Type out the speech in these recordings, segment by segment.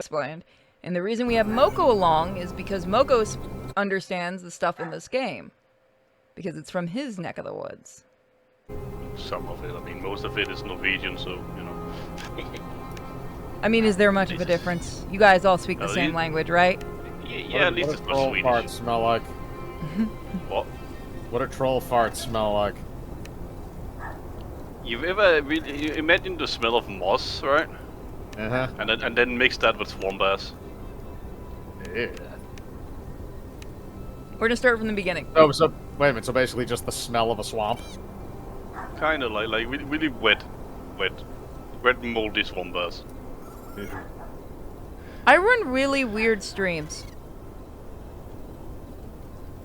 explained. And the reason we have Moko along is because Moko understands the stuff in this game. Because it's from his neck of the woods. Some of it. I mean, most of it is Norwegian, so, you know. I mean, is there much of a difference? You guys all speak the same language, right? Yeah, at least it's not Swedish. What do troll farts smell like? What? What do troll farts smell like? You've ever you imagine the smell of moss, right? Uh-huh. And then mix that with swamp ass. Yeah. We're gonna start from the beginning. Oh, so wait a minute. So basically, just the smell of a swamp. Kind of like really wet, moldy swamp ass. I run really weird streams.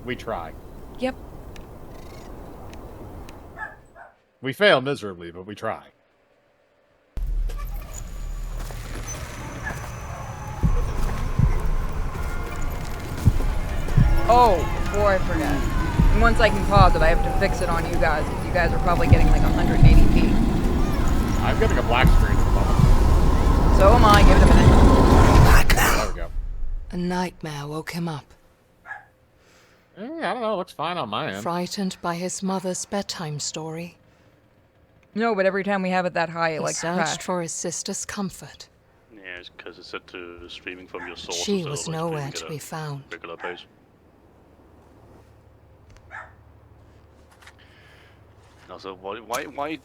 We try. Yep. We fail miserably, but we try. Oh, before I forget. And once I can pause it, I have to fix it on you guys, because you guys are probably getting like 180p. I'm getting a black screen at the moment. So am I. Give it a minute. There we go. A nightmare woke him up. I don't know. It looks fine on my end. Frightened by his mother's bedtime story. No, but every time we have it that high, it He like searched crashed. for his sister's comfort. Yeah, it's because it's set to streaming from your source. She was nowhere to be found. Regular pace. Also, why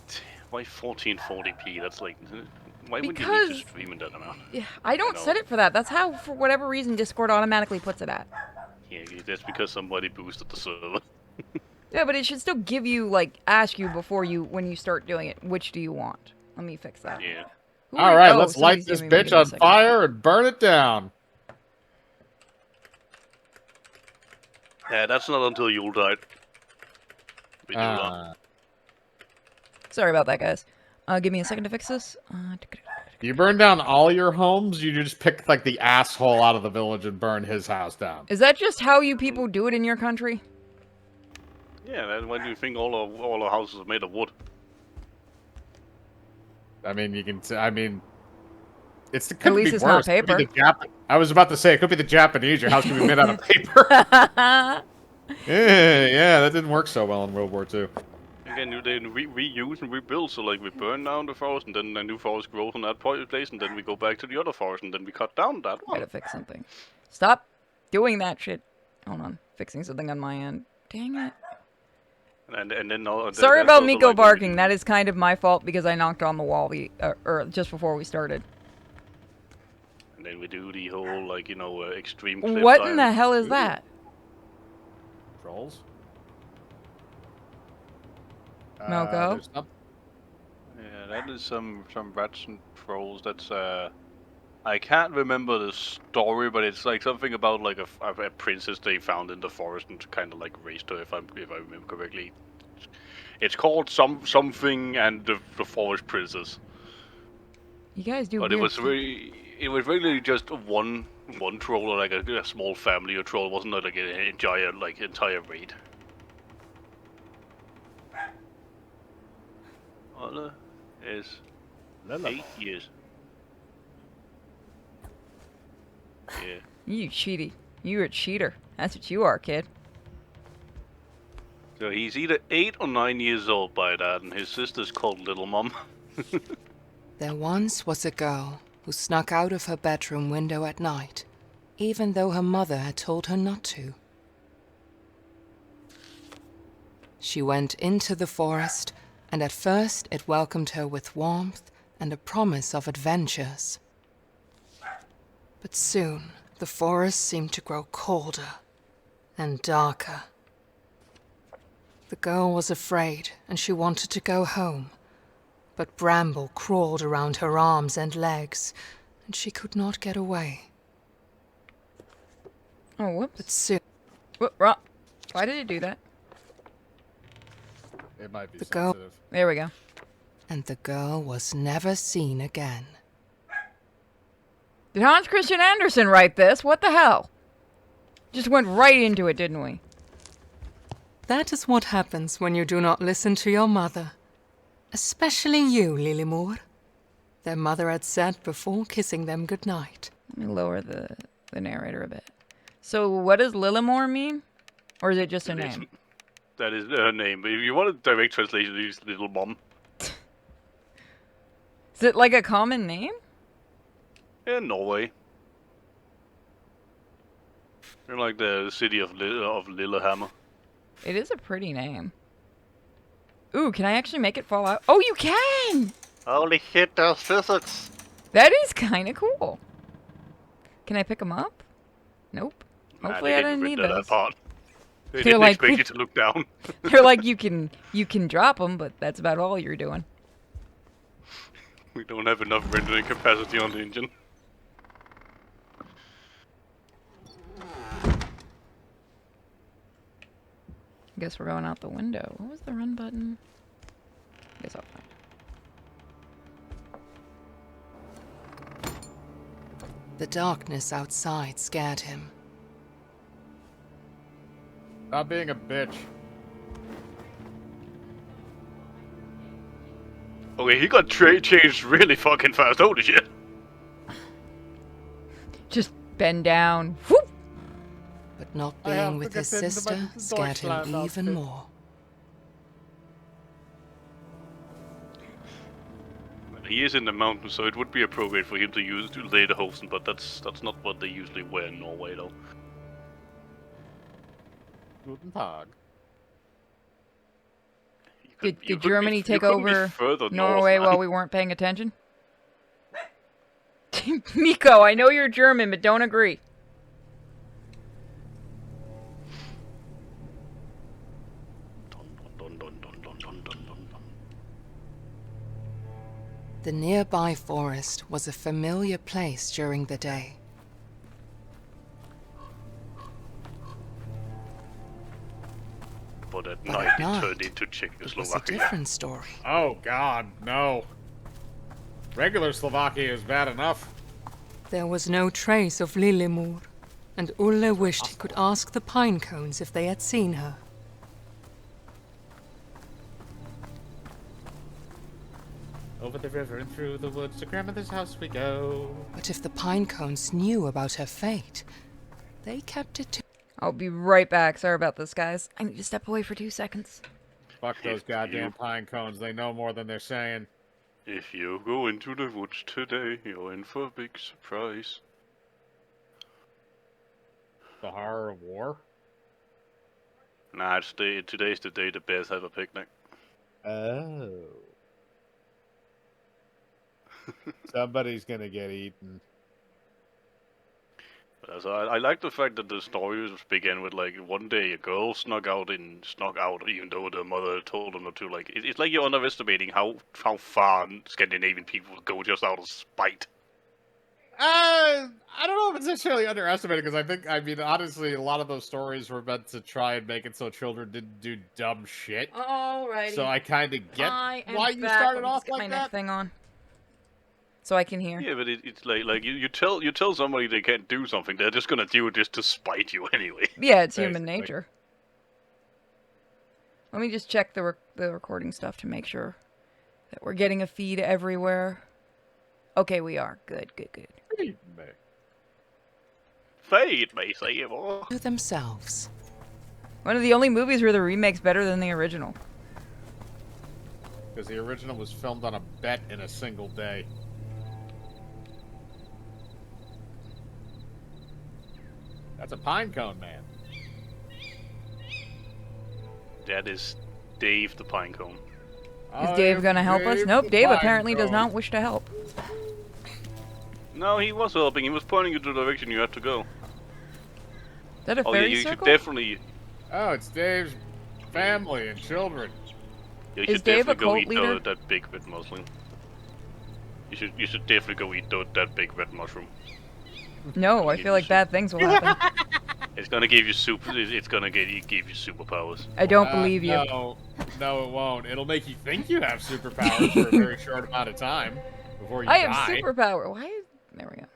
1440p? That's like, why would you need to stream in that amount? Yeah, I don't set it for that. That's how, for whatever reason, Discord automatically puts it at. Yeah, that's because somebody boosted the server. Yeah, but it should still give you, like, ask you before you, when you start doing it, which do you want? Let me fix that. Yeah. All right, oh, let's light this bitch on fire and burn it down. Yeah, that's not until Yuletide. We do that. Sorry about that, guys. Give me a second to fix this. You burn down all your homes, you just pick, like, the asshole out of the village and burn his house down. Is that just how you people do it in your country? Yeah, why do you think all our houses are made of wood? I mean, you can. I mean, it could At least be it's worse. not paper. I was about to say it could be the Japanese. Your house could be made out of paper. yeah, that didn't work so well in World War II. Again, they reuse and rebuild. So like we burn down the forest, and then a new forest grows on that place, and then we go back to the other forest, and then we cut down that one. Gotta fix something. Stop doing that shit. Hold on, fixing something on my end. Dang it. And then sorry about Miko barking. That is kind of my fault because I knocked on the wall or just before we started. And then we do the whole like extreme. Cliff What in the hell is that? Trolls. Moko? Yeah, that is some rats and trolls. That's I can't remember the story, but it's like something about like a princess they found in the forest and kind of like raised her, if I remember correctly. It's called something and the forest princess. You guys do. But it was really just one troll, or like a small family of troll. It wasn't like an entire raid. Ola is 8 years. Yeah. You cheaty. You're a cheater. That's what you are, kid. So he's either 8 or 9 years old by that, and his sister's called Little Mom. There once was a girl who snuck out of her bedroom window at night, even though her mother had told her not to. She went into the forest, and at first it welcomed her with warmth and a promise of adventures. But soon, the forest seemed to grow colder and darker. The girl was afraid, and she wanted to go home. But Bramble crawled around her arms and legs, and she could not get away. Oh, whoops. But soon... Why did it do that? It might be The girl... sensitive. There we go. And the girl was never seen again. Did Hans Christian Andersen write this? What the hell? Just went right into it, didn't we? That is what happens when you do not listen to your mother. Especially you, Lilymore. Their mother had said before kissing them goodnight. Let me lower the narrator a bit. So what does Lillimore mean? Or is it just a It's- name? That is her name. But if you want a direct translation, use Little Mom. Is it like a common name? In Norway. You're like the city of Lillehammer. It is a pretty name. Ooh, can I actually make it fall out? Oh, you can! Holy shit, there's physics! That is kind of cool. Can I pick them up? Nope. Hopefully I didn't need that those. part. They They're didn't like- expect you to look down. They're like you can drop them, but that's about all you're doing. We don't have enough rendering capacity on the engine. Guess we're going out the window. What was the run button? Guess I'll find it. The darkness outside scared him. Stop being a bitch. Okay, he got changed really fucking fast. Holy shit. Just bend down. Whoop! But not I have being with to his get into sister my scared him Deutschland even outfit. more. He is in the mountains, so it would be appropriate for him to use to lederhosen, but that's not what they usually wear in Norway, though. Guten Tag. You Did couldn't Germany you take couldn't be over further north, Norway man. while we weren't paying attention? Miko, I know you're German, but don't agree. Dun, dun, dun, dun, dun, dun, dun, dun, dun. The nearby forest was a familiar place during the day. But at But night at it night, turned into It was a Czechoslovakia. different story. Oh God, no. Regular Slovakia is bad enough. There was no trace of Lillimor, and Ulle wished he could ask the pine cones if they had seen her. Over the river and through the woods to grandmother's house we go. But if the pine cones knew about her fate, they kept it to I'll be right back. Sorry about this, guys. I need to step away for 2 seconds. Fuck those If goddamn you- pine cones. They know more than they're saying. If you go into the woods today, you're in for a big surprise. The horror of war? Nah, today's the day the bears have a picnic. Oh. Somebody's gonna get eaten. So I like the fact that the stories began with like one day a girl snuck out even though the mother told them not to. Like it's like you're underestimating how far Scandinavian people go just out of spite. I don't know if it's necessarily underestimated because honestly, a lot of those stories were meant to try and make it so children didn't do dumb shit. Alrighty. So I kind of get I am why you back. started Let me off just get my like neck that. thing on, so I can hear. Yeah, but it's like you tell somebody they can't do something, they're just gonna do it just to spite you anyway. Yeah, it's human Basically. nature. Let me just check the recording stuff to make sure that we're getting a feed everywhere. Okay, we are. Good, good, good. Fade me, say more. themselves. One of the only movies where the remake's better than the original. Because the original was filmed on a bet in a single day. That's a pine cone, man. That is Dave the Pinecone. Is Dave gonna help us? Nope, Dave apparently does not wish to help. No, he was helping. He was pointing you to the direction you had to go. Is that a Oh yeah, fairy you circle? should definitely. Oh, it's Dave's family and children. You Is should Dave a definitely go cult eat leader? that big red mushroom. You should definitely go eat that big red mushroom. No, I feel like bad things will happen. It's gonna give you super. It's gonna give you superpowers. I don't believe you. No, it won't. It'll make you think you have superpowers for a very short amount of time before you I die. have superpower. Why? There we go.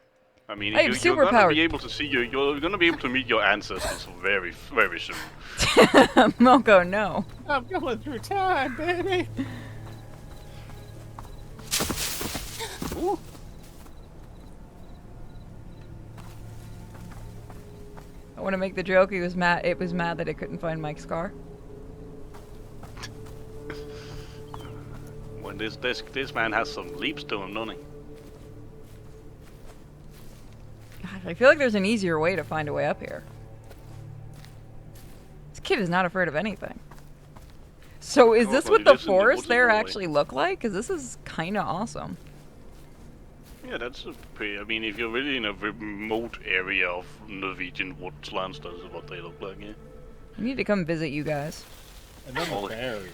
I mean, I have you're gonna superpowers. be able to see you're gonna be able to meet your ancestors very, very soon. Moko, no. I'm going through time, baby. I want to make the joke. He was mad. It was mad that it couldn't find Mike's car. When this man has some leaps to him, doesn't he? God, I feel like there's an easier way to find a way up here. This kid is not afraid of anything. So is this but what it the is in the forest woods there normally. actually look like? Because this is kind of awesome. Yeah, that's a pretty. I mean, if you're really in a remote area of Norwegian woodlands, that's what they look like. Yeah. I need to come visit you guys. And then Oh. the bears.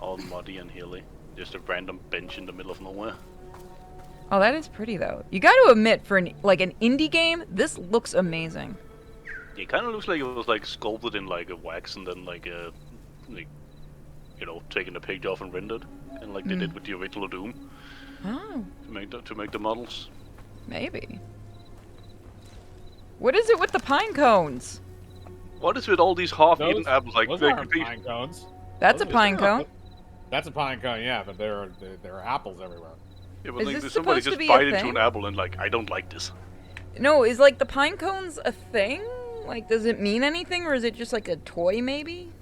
All muddy and hilly. Just a random bench in the middle of nowhere. Oh, that is pretty though. You got to admit, for an indie game, this looks amazing. It kind of looks like it was like sculpted in like a wax and then like taking the picture off and rendered, and like they did with the original Doom Oh, to make the models. maybe. What is it with the pine cones? What is with all these half-eaten Those- apples? Like Those they- aren't pine cones. That's a Those are- pine cone. That's a pine cone, yeah, but there are apples everywhere. yeah, but Is like, this somebody supposed to just be a bite into thing? an apple and like, I don't like this. No, is like the pine cones a thing? Like, does it mean anything, or is it just like a toy, maybe?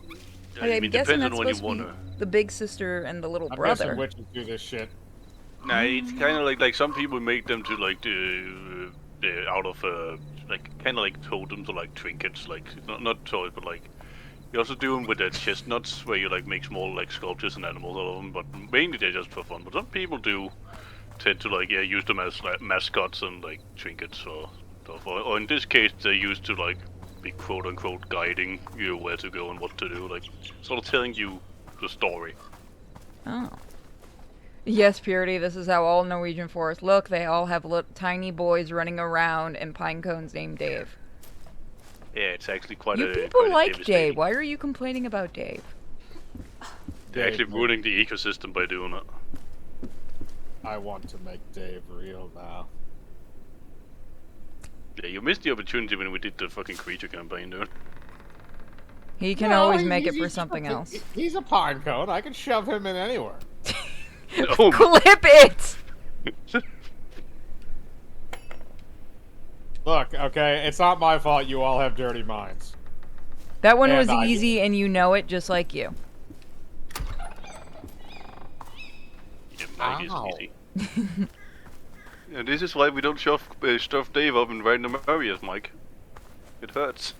Yeah, Like, I I'm mean, guessing depends that's on when you supposed to wanna. be the big sister and the little I'm brother. guessing witches do this shit. Nah, it's kind of like some people make them to like the out of like kind of like totems or like trinkets, like not toys, but like you also do them with the chestnuts where you like make small like sculptures and animals out of them. But mainly they're just for fun. But some people do tend to like use them as like mascots and like trinkets or stuff. Or in this case, they're used to like be quote unquote guiding you where to go and what to do, like sort of telling you the story. Oh. Yes, Purity, this is how all Norwegian forests look. They all have tiny boys running around and pine cones named Dave. Yeah, it's actually quite You a people quite a like devastating- Dave. Why are you complaining about Dave? They're actually Dave, ruining the ecosystem by doing it. I want to make Dave real now. Yeah, you missed the opportunity when we did the fucking creature campaign, dude. He can No, always he- make it he's- for something else. He's a pine cone. I can shove him in anywhere. Oh, Clip it! Look, okay, it's not my fault you all have dirty minds. That one And was I- easy, and you know it just like you. yeah, Mike is Ow. easy. And this is why we don't stuff Dave up in random areas, Mike. It hurts.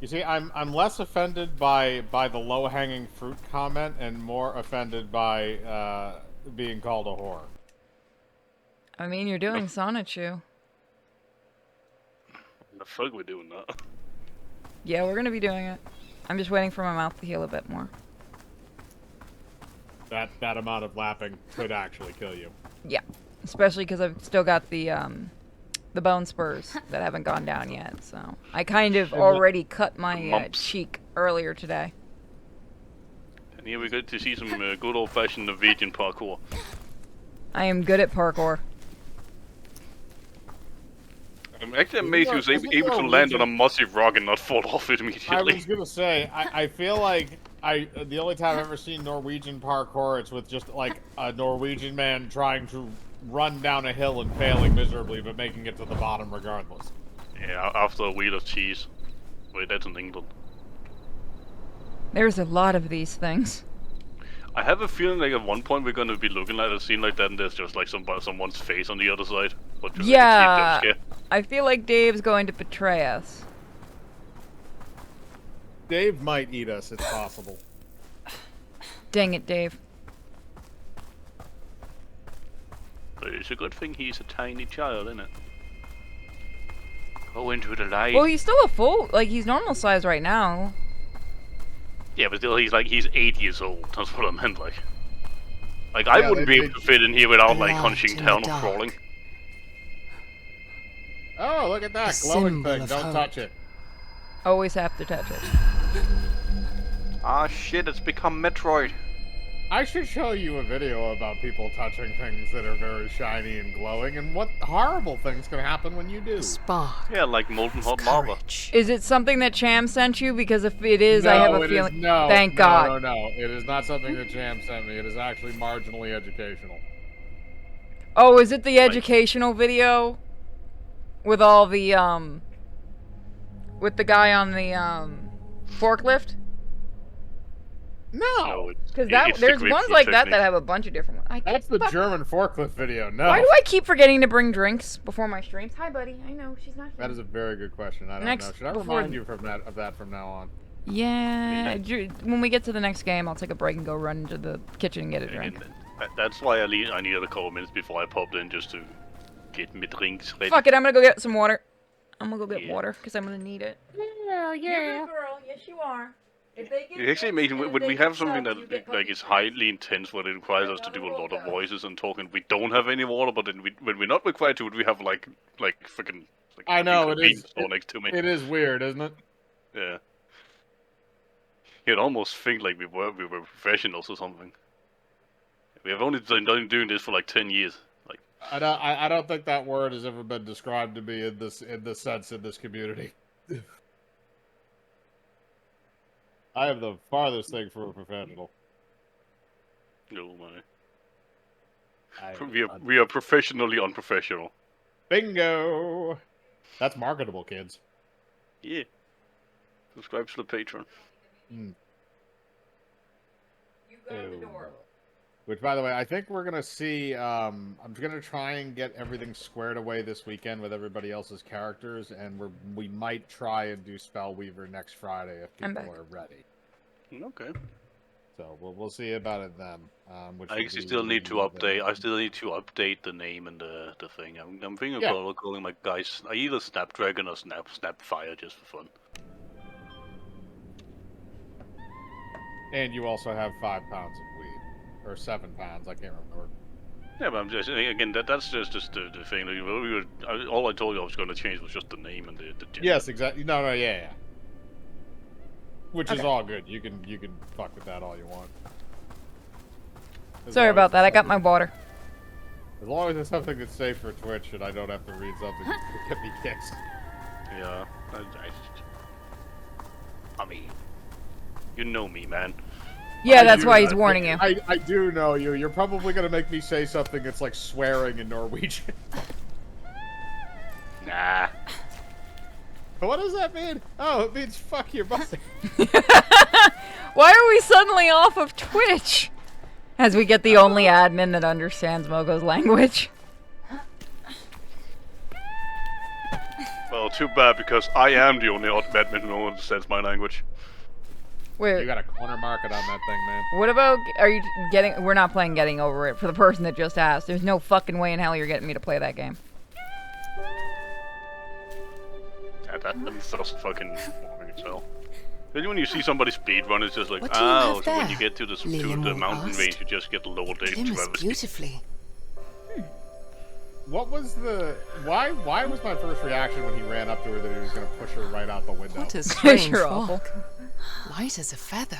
You see, I'm less offended by the low-hanging fruit comment and more offended by being called a whore. I mean, you're doing Sonichu. The fuck we doing that? Yeah, we're gonna be doing it. I'm just waiting for my mouth to heal a bit more. That amount of lapping could actually kill you. Yeah, especially because I've still got the bone spurs that haven't gone down yet. So I kind of already cut my Mumps. cheek earlier today. And here we get to see some good old-fashioned Norwegian parkour. I am good at parkour. I'm actually amazed he was Isn't able to there a land on a reason- massive rock and not fall off it I immediately. was gonna say, I feel like the only time I've ever seen Norwegian parkour, it's with just like a Norwegian man trying to run down a hill and failing miserably, but making it to the bottom regardless. Yeah, after a wheel of cheese. Wait, that's in England. There's a lot of these things. I have a feeling like at one point we're gonna be looking at a scene like that and there's just like someone's face on the other side. But just, like, a Yeah, cheap jump I feel like Dave's going to betray us. Dave might eat us, it's possible. Dang it, Dave. scare. But it's a good thing he's a tiny child, isn't it? Go into the light. Well, he's still a full, like, he's normal size right now. Yeah, but still, he's 8 years old. That's what I meant, like. Like, I Yeah, wouldn't be they- able to fit in here without, like, Light hunching in the down or dark. crawling. Oh, look at that A glowing symbol thing! of Don't hope. touch it. Always have to touch it. Ah, shit, it's become Metroid. I should show you a video about people touching things that are very shiny and glowing, and what horrible things can happen when you do. Spark. Yeah, like molten of hot lava. courage. Is it something that Cham sent you? Because if it is, I have a it is- feeling. no, Thank no, God. No, it is not something that Jam sent me. It is actually marginally educational. Oh, is it the educational video with all the with the guy on the forklift? No, Because it's the there's ones grapefruit like that technique. that have a bunch of different ones. that's the German forklift video. No, Why do I keep forgetting to bring drinks before my streams? Hi, buddy. I know she's not here. That is a very good question. I don't Next- know. Should I before- remind you of that from now on? Yeah. When we get to the next game, I'll take a break and go run into the kitchen and get a drink. That's why I needed a couple minutes before I popped in just to get my drinks ready. Fuck it, I'm gonna go get some water. I'm gonna go get Yeah. water because I'm gonna need it. Yeah, You're a good girl. Yes, you are. If they get It's actually drinks amazing and when they we get have something subs, you that get like cookies is free. highly intense, where it requires us to do a lot of voices and talking. We don't have any water, but then when we're not required to, we have like freaking. Like, I know, a it is- convenience store next to me. It is weird, isn't it? Yeah. You'd almost think like we were professionals or something. We have only been doing this for like 10 years. Like, I don't think that word has ever been described to me in this sense in this community. I am the farthest thing from a professional. no my. I- We are professionally unprofessional. Bingo! That's marketable, kids. Yeah. Subscribe to the Patreon. Mm. You go to the door. Which, by the way, I think we're gonna see. I'm gonna try and get everything squared away this weekend with everybody else's characters, and we might try and do Spellweaver next Friday if I'm people back. are ready. Okay. So we'll see about it then. Which I will actually be still need to the- update. I still need to update the name and the thing. I'm thinking Yeah. about calling my guys either Snapdragon or Snapfire just for fun. And you also have 5 pounds of weed, or 7 pounds. I can't remember. Yeah, but I'm just again that's just the thing. Like, all I told you I was going to change was just the name and the gender. Yes, exactly. No, yeah. Which is Okay. all good. You can fuck with that all you want. As Sorry long about as that. I it's got my water. As long as it's something that's safe for Twitch and I don't have to read something to get me kicks. Yeah. I mean, you know me, man. Yeah, I that's do- why he's warning you. I do know you. You're probably gonna make me say something that's like swearing in Norwegian. Nah. But what does that mean? Oh, it means fuck your mother. Why are we suddenly off of Twitch? As we get the only admin that understands Mogo's language. Well, too bad because I am the only admin who understands my language. You Wait, got a corner market on that thing, man. what about, are you getting, we're not playing Getting Over It for the person that just asked. There's no fucking way in hell you're getting me to play that game. Yeah, that's fucking boring as hell. Then when you see somebody speedrun, it's just like, What do you oh, have so when there? you get to the Lillemore mountain asked. range, you just get lower down Glimmers to everything. beautifully. What was the why was my first reaction when he ran up to her that he was gonna push her right out the window? What a strange You're awful. walk. Light as a feather.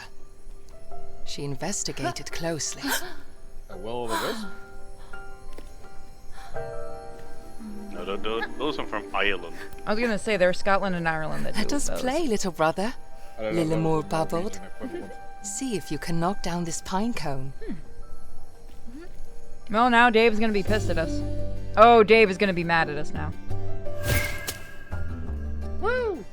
She investigated closely. A will o' the wisp? No, those are from Ireland. I was gonna say there's Scotland and Ireland that Let do us those. play, little brother. I don't know if that was Lillemore the babbled. Norwegian equivalent. See if you can knock down this pine cone. Well, now Dave's gonna be pissed at us. Oh, Dave is gonna be mad at us now. Woo!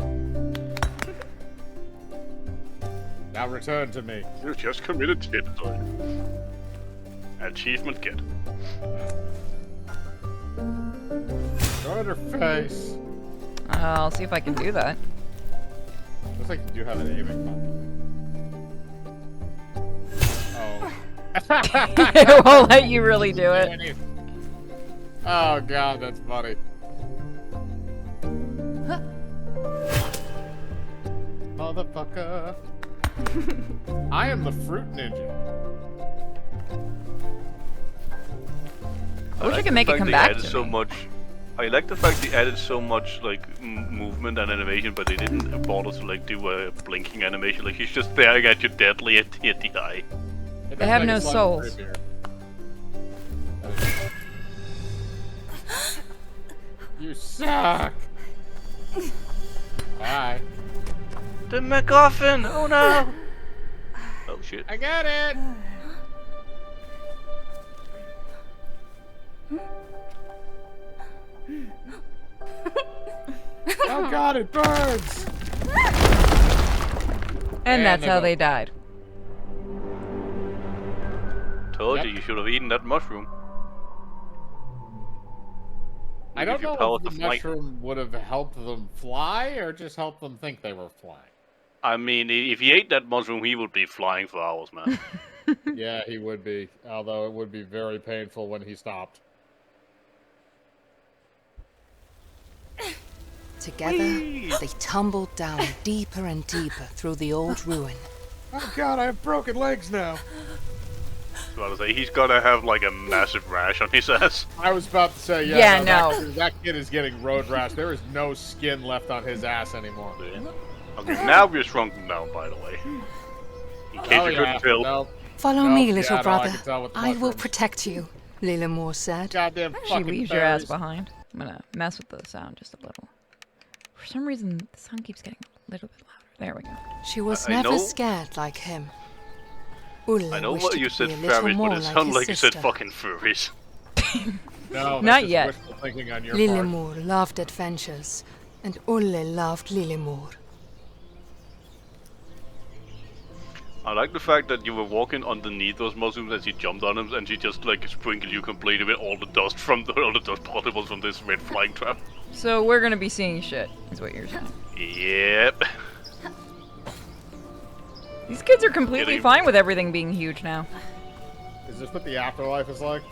Now return to me. You just committed genocide. Achievement get. Throw it in her face. I'll see if I can do that. Looks like you do have an aiming button. Oh. It won't let you really do it. Oh god, that's funny. Motherfucker. I am the fruit ninja. I wish I like could the make it fact come they back added to so me. much. I like the fact they added so much like movement and animation, but they didn't bother to like do a blinking animation. Like he's just staring at you deadly at the eye. It They does have make no it slightly souls. creepier. You suck. Bye. The MacGuffin! Oh no! Oh shit. I got it. god, it burns! And that's they how go. they died. Told Yep. you should have eaten that mushroom. I don't If you know power if the to flight. mushroom would have helped them fly or just helped them think they were flying. I mean, if he ate that mushroom, he would be flying for hours, man. Yeah, he would be. Although it would be very painful when he stopped. Together, they tumbled down deeper and deeper through the old ruin. Oh god, I have broken legs now. So I was like, he's gotta have like a massive rash on his ass. I was about to say, Yeah, that kid is getting road rash. There is no skin left on his ass anymore. Okay, now we're shrunken down, by the way. In case you couldn't tell. No. Follow Nope, me, little yeah, no, I brother. can tell with the I will mushrooms. protect you, Lilamore said. Goddamn She fucking leaves your ass fairies. behind. I'm gonna mess with the sound just a little. For some reason, the sound keeps getting a little bit louder. There we go. She was I never know- scared like him. Ulle I know wished what he you could said be a little furries, more but it like sounded his like you said sister. fucking furries. No, that's Not just yet. wishful thinking on your part. Lilamore loved adventures, and Ulle loved Lilamore. I like the fact that you were walking underneath those mushrooms and she jumped on them and she just like sprinkled you completely with all the dust from all the dust particles from this red flying trap. So we're gonna be seeing shit, is what you're saying. Yep. These kids are completely Kidding. fine with everything being huge now. Is this what the afterlife is like?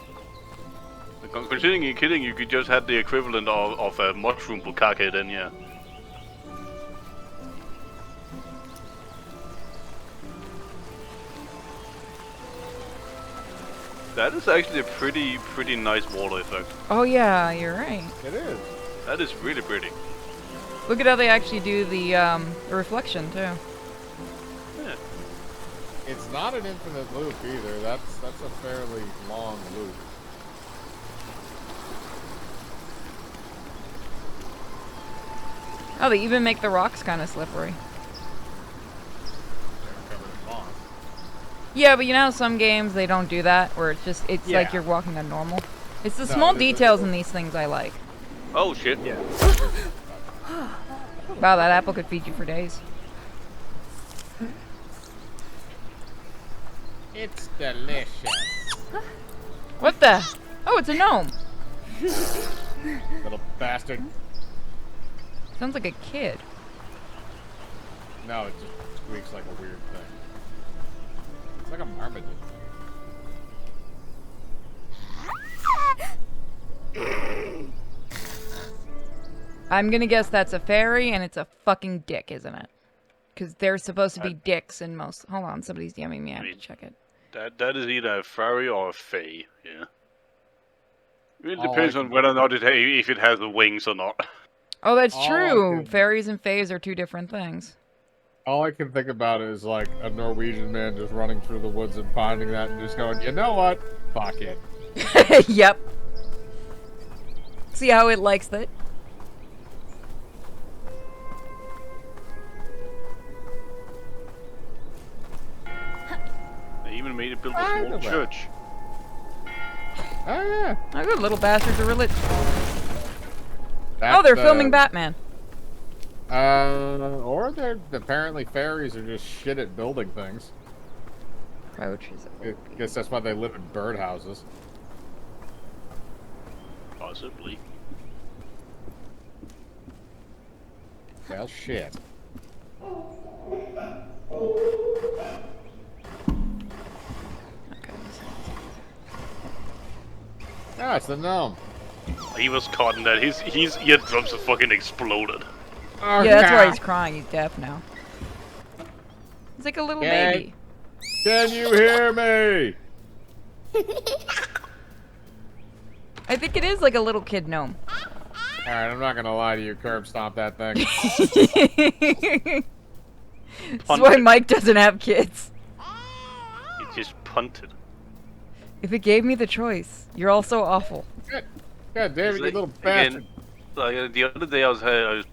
Considering you're kidding, you could just have the equivalent of a mushroom bukkake then, yeah. That is actually a pretty nice water effect. Oh yeah, you're right. It is. That is really pretty. Look at how they actually do the reflection too. Yeah. It's not an infinite loop either. That's a fairly long loop. Oh, they even make the rocks kind of slippery. They're covered in moss. Yeah, but you know how some games they don't do that, where it's like Yeah. you're walking on normal. It's the No, small this is- details in these things I like. Oh shit. Yeah. Wow, that apple could feed you for days. It's delicious. What the? Oh, it's a gnome. Little bastard. Sounds like a kid. No, it just squeaks like a weird thing. It's like a marmaduke. I'm gonna guess that's a fairy, and it's a fucking dick, isn't it? Because they're supposed to be dicks in most. Hold on, somebody's DMing me. I have to check it. That is either a fairy or a fae, yeah. It All depends I on can- whether or not if it has the wings or not. Oh, that's All I true. can- Fairies and fays are two different things. All I can think about is like a Norwegian man just running through the woods and finding that and just going, you know what? Fuck it. Yep. See how it likes that? They even made it build a I small know that. church. Oh yeah. Oh, good little bastards are religious. That's, Oh, they're filming Batman. Or they're apparently fairies are just shit at building things. Roaches. I guess that's why they live in birdhouses. Possibly. Well, shit. Okay. Ah, it's the gnome. He was caught in that. His eardrums have fucking exploded. Oh, Yeah, that's why no. he's crying. He's deaf now. He's like a little Yay. baby. Can you hear me? I think it is like a little kid gnome. Alright, I'm not gonna lie to you, curb stomp that thing. That's why Mike doesn't have kids. He just punted. If it gave me the choice, you're all so awful. God damn it, you It's like- little bastard. Like, the other day I was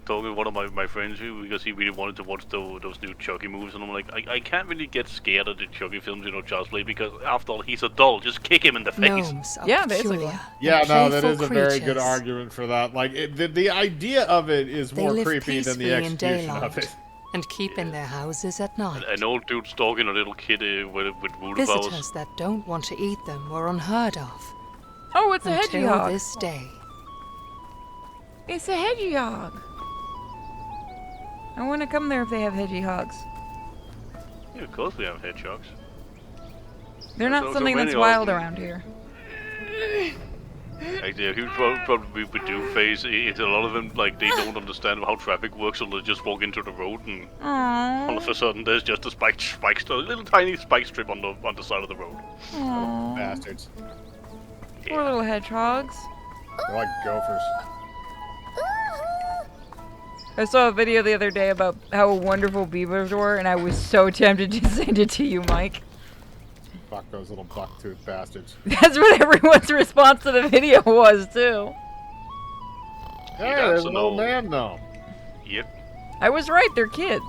talking to one of my friends who, because he really wanted to watch those new Chucky movies, and I'm like, I can't really get scared of the Chucky films, Child's Play, because after all, he's a doll. Just kick him in the face. Gnomes are Yeah, peculiar. basically. Yeah, and no, that playful is a very good creatures. argument for that. Like, the idea of it is They more live creepy than the peacefully in execution daylight of it. and keep in their houses at night. An old dude stalking a little kid with voodoo powers. Visitors that don't want to eat them were unheard of Oh, it's a until hedgehog. this day. It's a hedgehog. I want to come there if they have hedgehogs. Yeah, of course we have hedgehogs. They're not So something many that's of wild them. around here. Like, the huge problem with Doomface is a lot of them, like, they don't understand how traffic works, so they just walk into the road, and all of Aww. a sudden there's just a little tiny spike strip on the side of the road. Aww. Bastards. Poor little hedgehogs. They're like gophers. I saw a video the other day about how wonderful beavers were, and I was so tempted to send it to you, Mike. Fuck those little buck-toothed bastards. That's what everyone's response to the video was, too. Hey, that's there's an an old old- man, though. Yep. I was right, they're kids.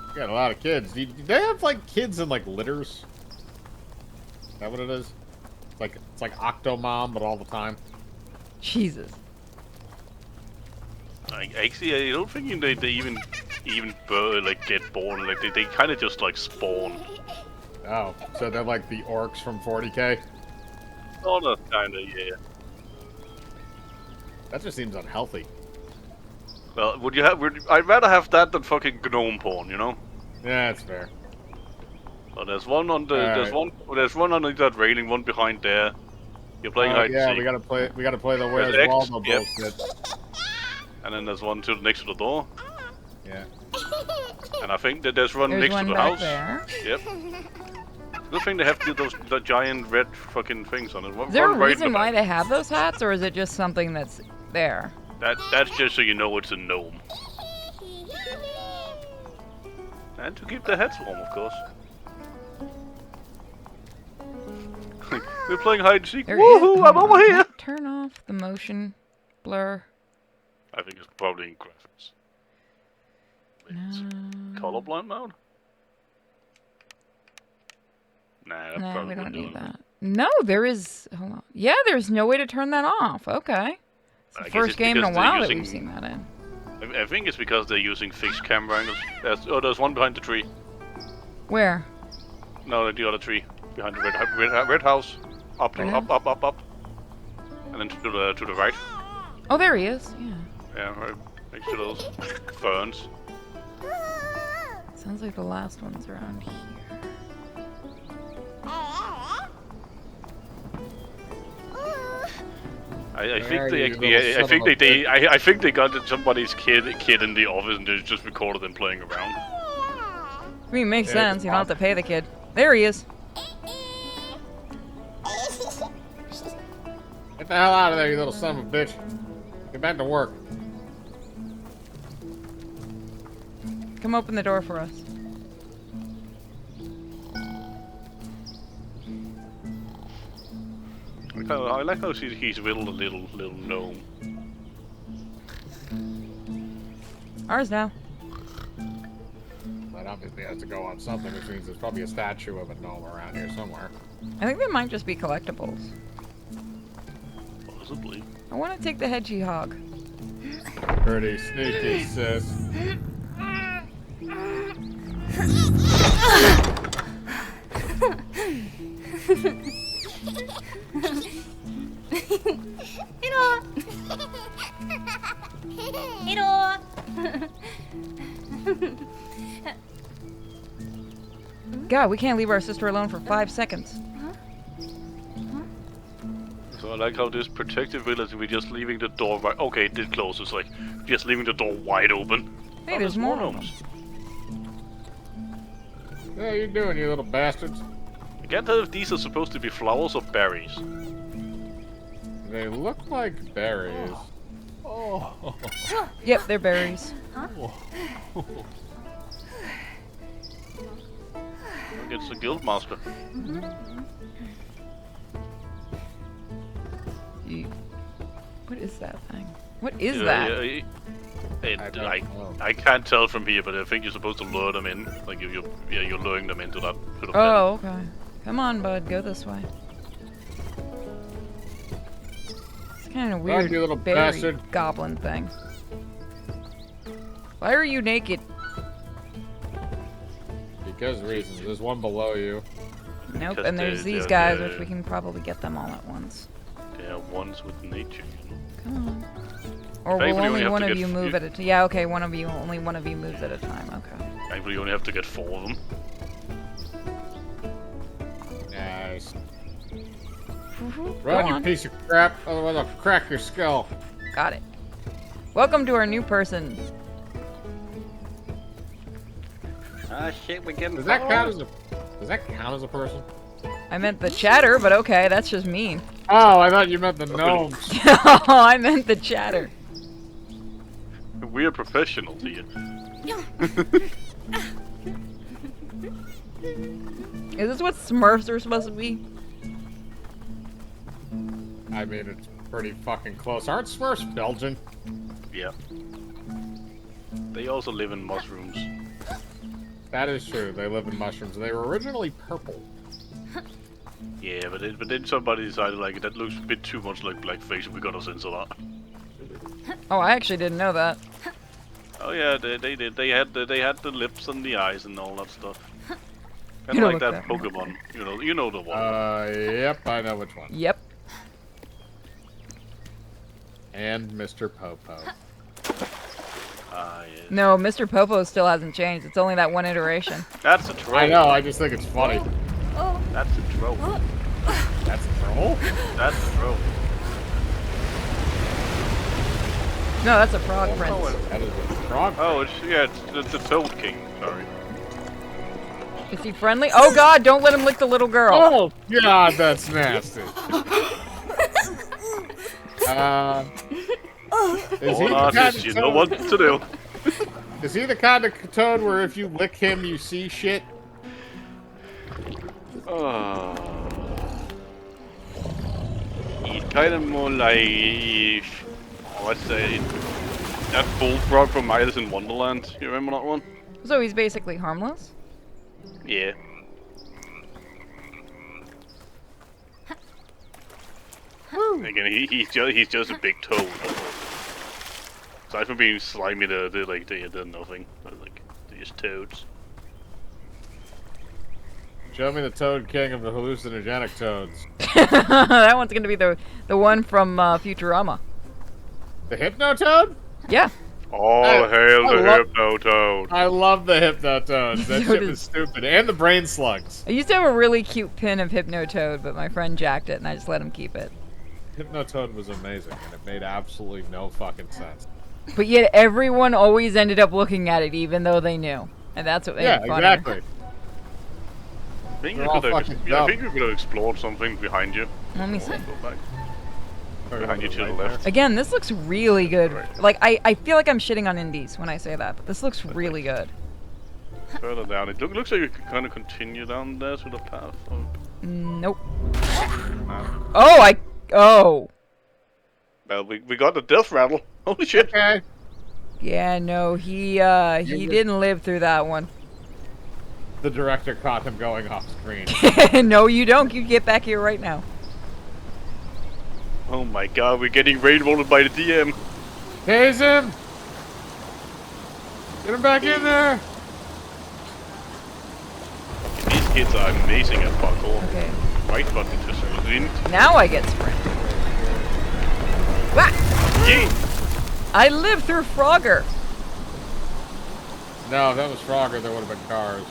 You got a lot of kids. Do they have, like, kids in, like, litters? Is that what it is? It's like Octomom, but all the time. Jesus. Actually, I don't think they even like get born. Like they kind of just like spawn. Oh, so they're like the orcs from 40K? Sort of, kind of, yeah. That just seems unhealthy. Well, I'd rather have that than fucking gnome porn, Yeah, that's fair. But there's one on the Alright. there's one under that railing, one behind there. You're playing hide Yeah, and seek. we gotta play the Where's X, Waldo yep. bullshit. And then there's one next to the door. Yeah. And I think that there's one There's next one to the back house. there. Yep. Good thing they have the giant red fucking things on it. Is there a One right in the reason why back. they have those hats, or is it just something that's there? That's just so you know it's a gnome. And to keep their heads warm, of course. We're playing hide and seek. There he is. Woohoo! Hold I'm over on. here. Turn off the motion blur. I think it's probably in graphics. Wait, is it colorblind mode? Nah, that No, probably we don't wouldn't need do it. that. No, there is. Hold on. Yeah, there's no way to turn that off. Okay. It's I the guess first it's game in a because they're while that using- we've seen that in. I think it's because they're using fixed camera angles. There's one behind the tree. Where? No, the other tree behind the red house. Up, Red up, up, up, up, and then to the right. Oh, there he is. Yeah. Yeah, right next to those ferns. Sounds like the last one's around here. I think There they you actually, little I son think of a they I think they got somebody's kid in the office and they just recorded them playing around. I mean, it makes Yeah, sense. it's You don't have to pay the kid. There he is. Get the hell out of there, you little son of a bitch. Get back to work. Come open the door for us. I like how he's whittled a little gnome. Ours now. But obviously it has to go on something, which means there's probably a statue of a gnome around here somewhere. I think they might just be collectibles. Possibly. I want to take the hedgehog. Pretty sneaky, sis. God, we can't leave our sister alone for 5 seconds. So I like how this protective village, we're just leaving the door right. Okay, it did close. It's like just leaving the door wide open. Hey, Oh, there's more of them. gnomes. What are you doing, you little bastards? I can't tell if these are supposed to be flowers or berries. They look like berries. Yep, they're berries. It's a guild master. What is that thing? What is Yeah, that? I don't know. I can't tell from here, but I think you're supposed to lure them in. Like you're luring them into that sort of Oh, okay. Come on, bud. Go this way. It's kind of weird, you little berry bastard. goblin thing. Why are you naked? Because reasons. There's one below you. Nope. Because And there's these guys, which we can probably get them all at once. They are ones with nature. You know? Come on. Or Thankfully, will we only have one to of get you move at a time? Yeah, okay. Only one of you moves at a time. Okay. Thankfully, you only have to get 4 of them. Nice. Go Run, you on. piece of crap. Otherwise, I'll crack your skull. Got it. Welcome to our new person. Ah shit, we're getting Does that count as a person? I meant the chatter, but okay, that's just mean. Oh, I thought you meant the gnomes. Oh, I meant the chatter. We are professionals here. Is this what Smurfs are supposed to be? I mean, it's pretty fucking close. Aren't Smurfs Belgian? Yeah. They also live in mushrooms. That is true. They live in mushrooms. They were originally purple. Yeah, but then somebody decided like that looks a bit too much like blackface. We gotta censor that. Oh, I actually didn't know that. Oh yeah, they did. They had the lips and the eyes and all that stuff. Kind You of know like what that that Pokemon. You know the one. Yep, I know which one. Yep. And Mr. Popo. Ah, yeah. No, Mr. Popo still hasn't changed. It's only that one iteration. That's a troll. I know, I just think it's funny. That's a troll. That's a troll? That's a troll. No, that's a frog Oh, prince. That is a frog. Oh, it's the Toad King. Sorry. Is he friendly? Oh god, don't let him lick the little girl. Oh, God, that's nasty. Is he All the kind artists, of you know what toad? to do. Is he the kind of toad where if you lick him, you see shit? He's kind of more like what's that bullfrog from Alice in Wonderland. You remember that one? So he's basically harmless? Yeah. Again, he's just a big toad. Aside from being slimy, they're nothing. They're like they're just toads. Show me the Toad King of the hallucinogenic toads. That one's gonna be the one from Futurama. The Hypno Toad? Yeah. All I hail the love- Hypno Toad. I love the Hypno Toads. That So shit does- was stupid. And the Brain Slugs. I used to have a really cute pin of Hypnotoad, but my friend jacked it and I just let him keep it. Hypno Toad was amazing, and it made absolutely no fucking sense. But yet everyone always ended up looking at it even though they knew. And that's what made Yeah, it funny. exactly. I think They're we all could fucking I dumb. think we could have explored something behind you. Let me see. Go back. Behind you to the Right left. Again, this looks really good. Like, I feel like I'm shitting on indies when I say that, but this looks really good. Further down. It looks like you can kind of continue down there to the path. Nope. No. Oh! Well, we got the death rattle. Holy shit. Okay. Yeah, no, he didn't live through that one. The director caught him going off screen. No, you don't. You get back here right now. Oh my god, we're getting railroaded by the DM. Tase him! Get him back in there! These kids are amazing at parkour. Okay. Right button to sprint. Now I get sprint. Whack! Yee! I lived through Frogger. No, if that was Frogger, there would have been cars.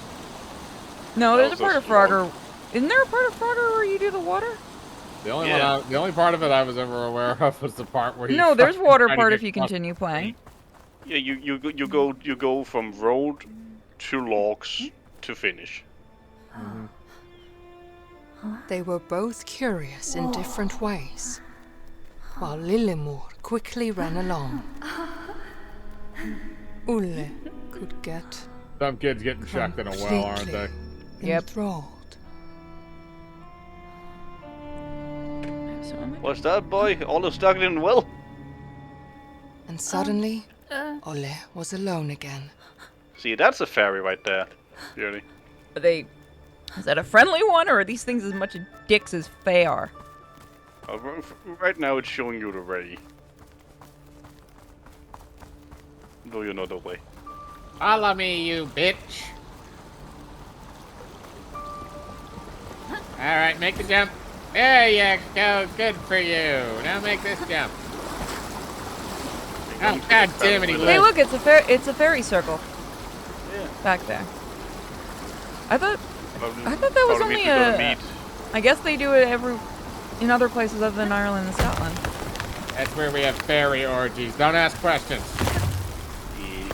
No, there's a was part a of Frogger. Isn't there a part of Frogger where you do the water? The only Yeah. the only part of it I was ever aware of was the part where you. No, there's fucking water tried to part get if you across- continue playing. Yeah, you go from road to logs to finish. They were both curious in different ways, while Lillemor quickly ran along. Ulle could get Some kids getting chucked in a well, aren't they? completely Yep. enthralled. What's that, boy? All stuck in well? And suddenly, Ole was alone again. See, that's a fairy right there. Really. Are they? Is that a friendly one, or are these things as much dicks as Fae are? Right now it's showing you the way. Do you know the way? Follow me, you bitch. Alright, make the jump. There you go. Good for you. Now make this jump. Oh, god damn it, he Hey, lives. look, it's a fairy circle. Yeah. Back there. I thought that was only a. I guess they do it in other places other than Ireland and Scotland. That's where we have fairy orgies. Don't ask questions.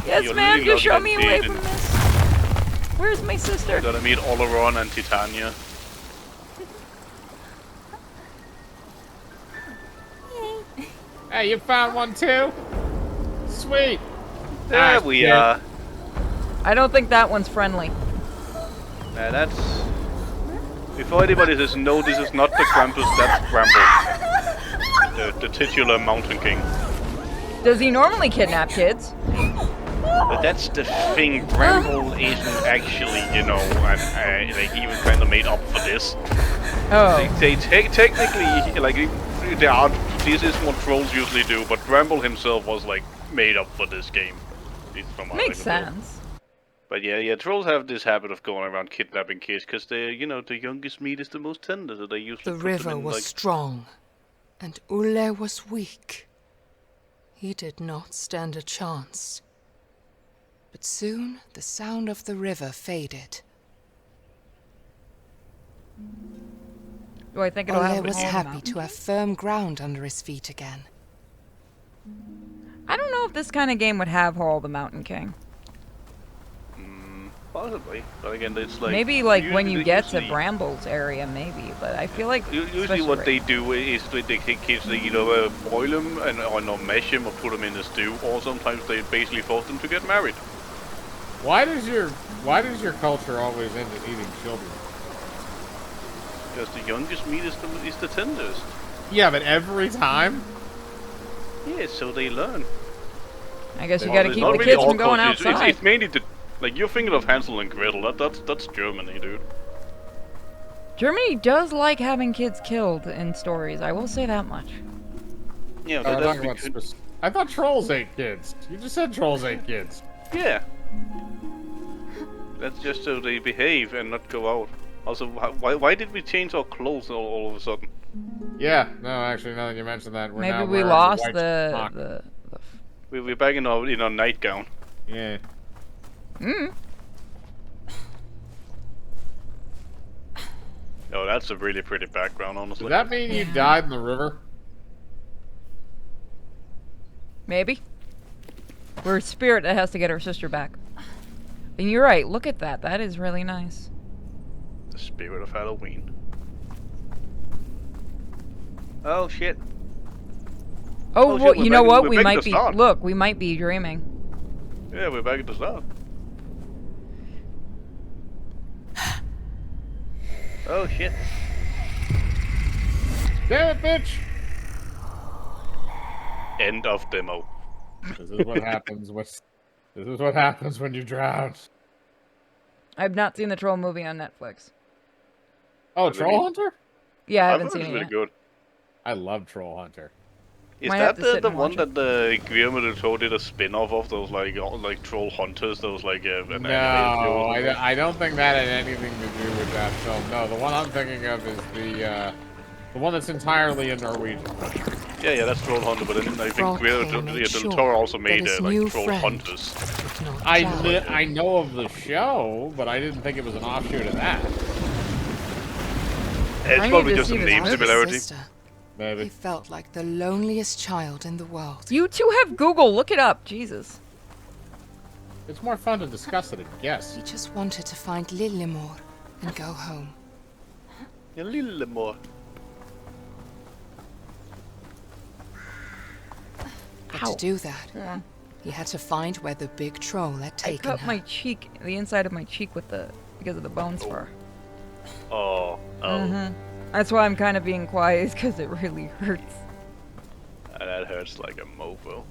Yes, ma'am, you show me away from this. Where's my sister? You're gonna meet Oleron and Titania. Hey, you found one too? Sweet. There we are. I don't think that one's friendly. That's... Before anybody says, no, this is not the Krampus, that's Bramble. The titular Mountain King. Does he normally kidnap kids? But that's the thing, Bramble isn't actually, you know, like even kind of made up for this. Oh. Technically, like, there are, this is what trolls usually do, but Bramble himself was, like, made up for this game. At least from what I Makes can tell. sense. But yeah, trolls have this habit of going around kidnapping kids, because they're, you know, the youngest meat is the most tender, so they usually The put river them in, was like... strong, and Ole was weak. He did not stand a chance. But soon the sound of the river faded. Do I think it'll Ole happen was on the happy mountain? to have firm ground under his feet again. I don't know if this kind of game would have Hall the Mountain King. Possibly, but again, it's like... Maybe like when you get to usually- Bramble's area, maybe. But I feel like Usually especially what right- they do is they take kids, they either boil them or not mash them or put them in a stew, or sometimes they basically force them to get married. Why does your culture always end in eating children? Because the youngest meat is the tenderest. Yeah, but every time? Yeah, so they learn. I guess you Well, got to It's keep not the really kids all from going cultures, outside. It's mainly the... Like, you're thinking of Hansel and Gretel, that's Germany, dude. Germany does like having kids killed in stories. I will say that much. Yeah, Oh, but that's because... I thought trolls ate kids. You just said trolls ate kids. Yeah. That's just so they behave and not go out. Also, why did we change our clothes all of a sudden? Yeah, no, actually, now that you mentioned that, we're now Maybe we wearing lost white smock. the We're back in our nightgown. Yeah. Oh, that's a really pretty background, honestly. Does that mean you died in the river? maybe. We're a spirit that has to get her sister back. And you're right. Look at that. That is really nice. The spirit of Halloween. Oh shit. Oh, shit, well, we're you know back- what? we're We back at might the be. start. Look, we might be dreaming. Yeah, we're back at the start. Oh shit. Damn it, bitch! End of demo. This is what happens when you drown. I've not seen the Troll movie on Netflix. Oh, Really? Troll Hunter? Yeah, I I haven't thought seen it was it really yet. good. I love Troll Hunter. Is Might that have to sit the and one watch that the Guillermo del Toro did a spin-off of? Those like Troll Hunters. Those like an animated No, I don't think that had anything to do with that film. No, the one I'm thinking of is the one that's entirely in Norwegian. Yeah, that's Troll Hunter. But then I think Frog Guillermo King made del sure Toro also that made his like new Troll friend Hunters. would not I drown. I know of the show, but I didn't think it was an offshoot of that. It's I probably need to just a see this name movie. similarity. Sister, he Maybe. felt like the loneliest child in the world. You two have Google. Look it up. Jesus. It's more fun to discuss it and guess. He just wanted to find Lillemor and go home. A little more. But Ow. to do that, Yeah. he had to find where the big troll had I taken cut her. my cheek, the inside of my cheek, with because of the bone spur. Oh. That's why I'm kind of being quiet, because it really hurts. That hurts like a mofo.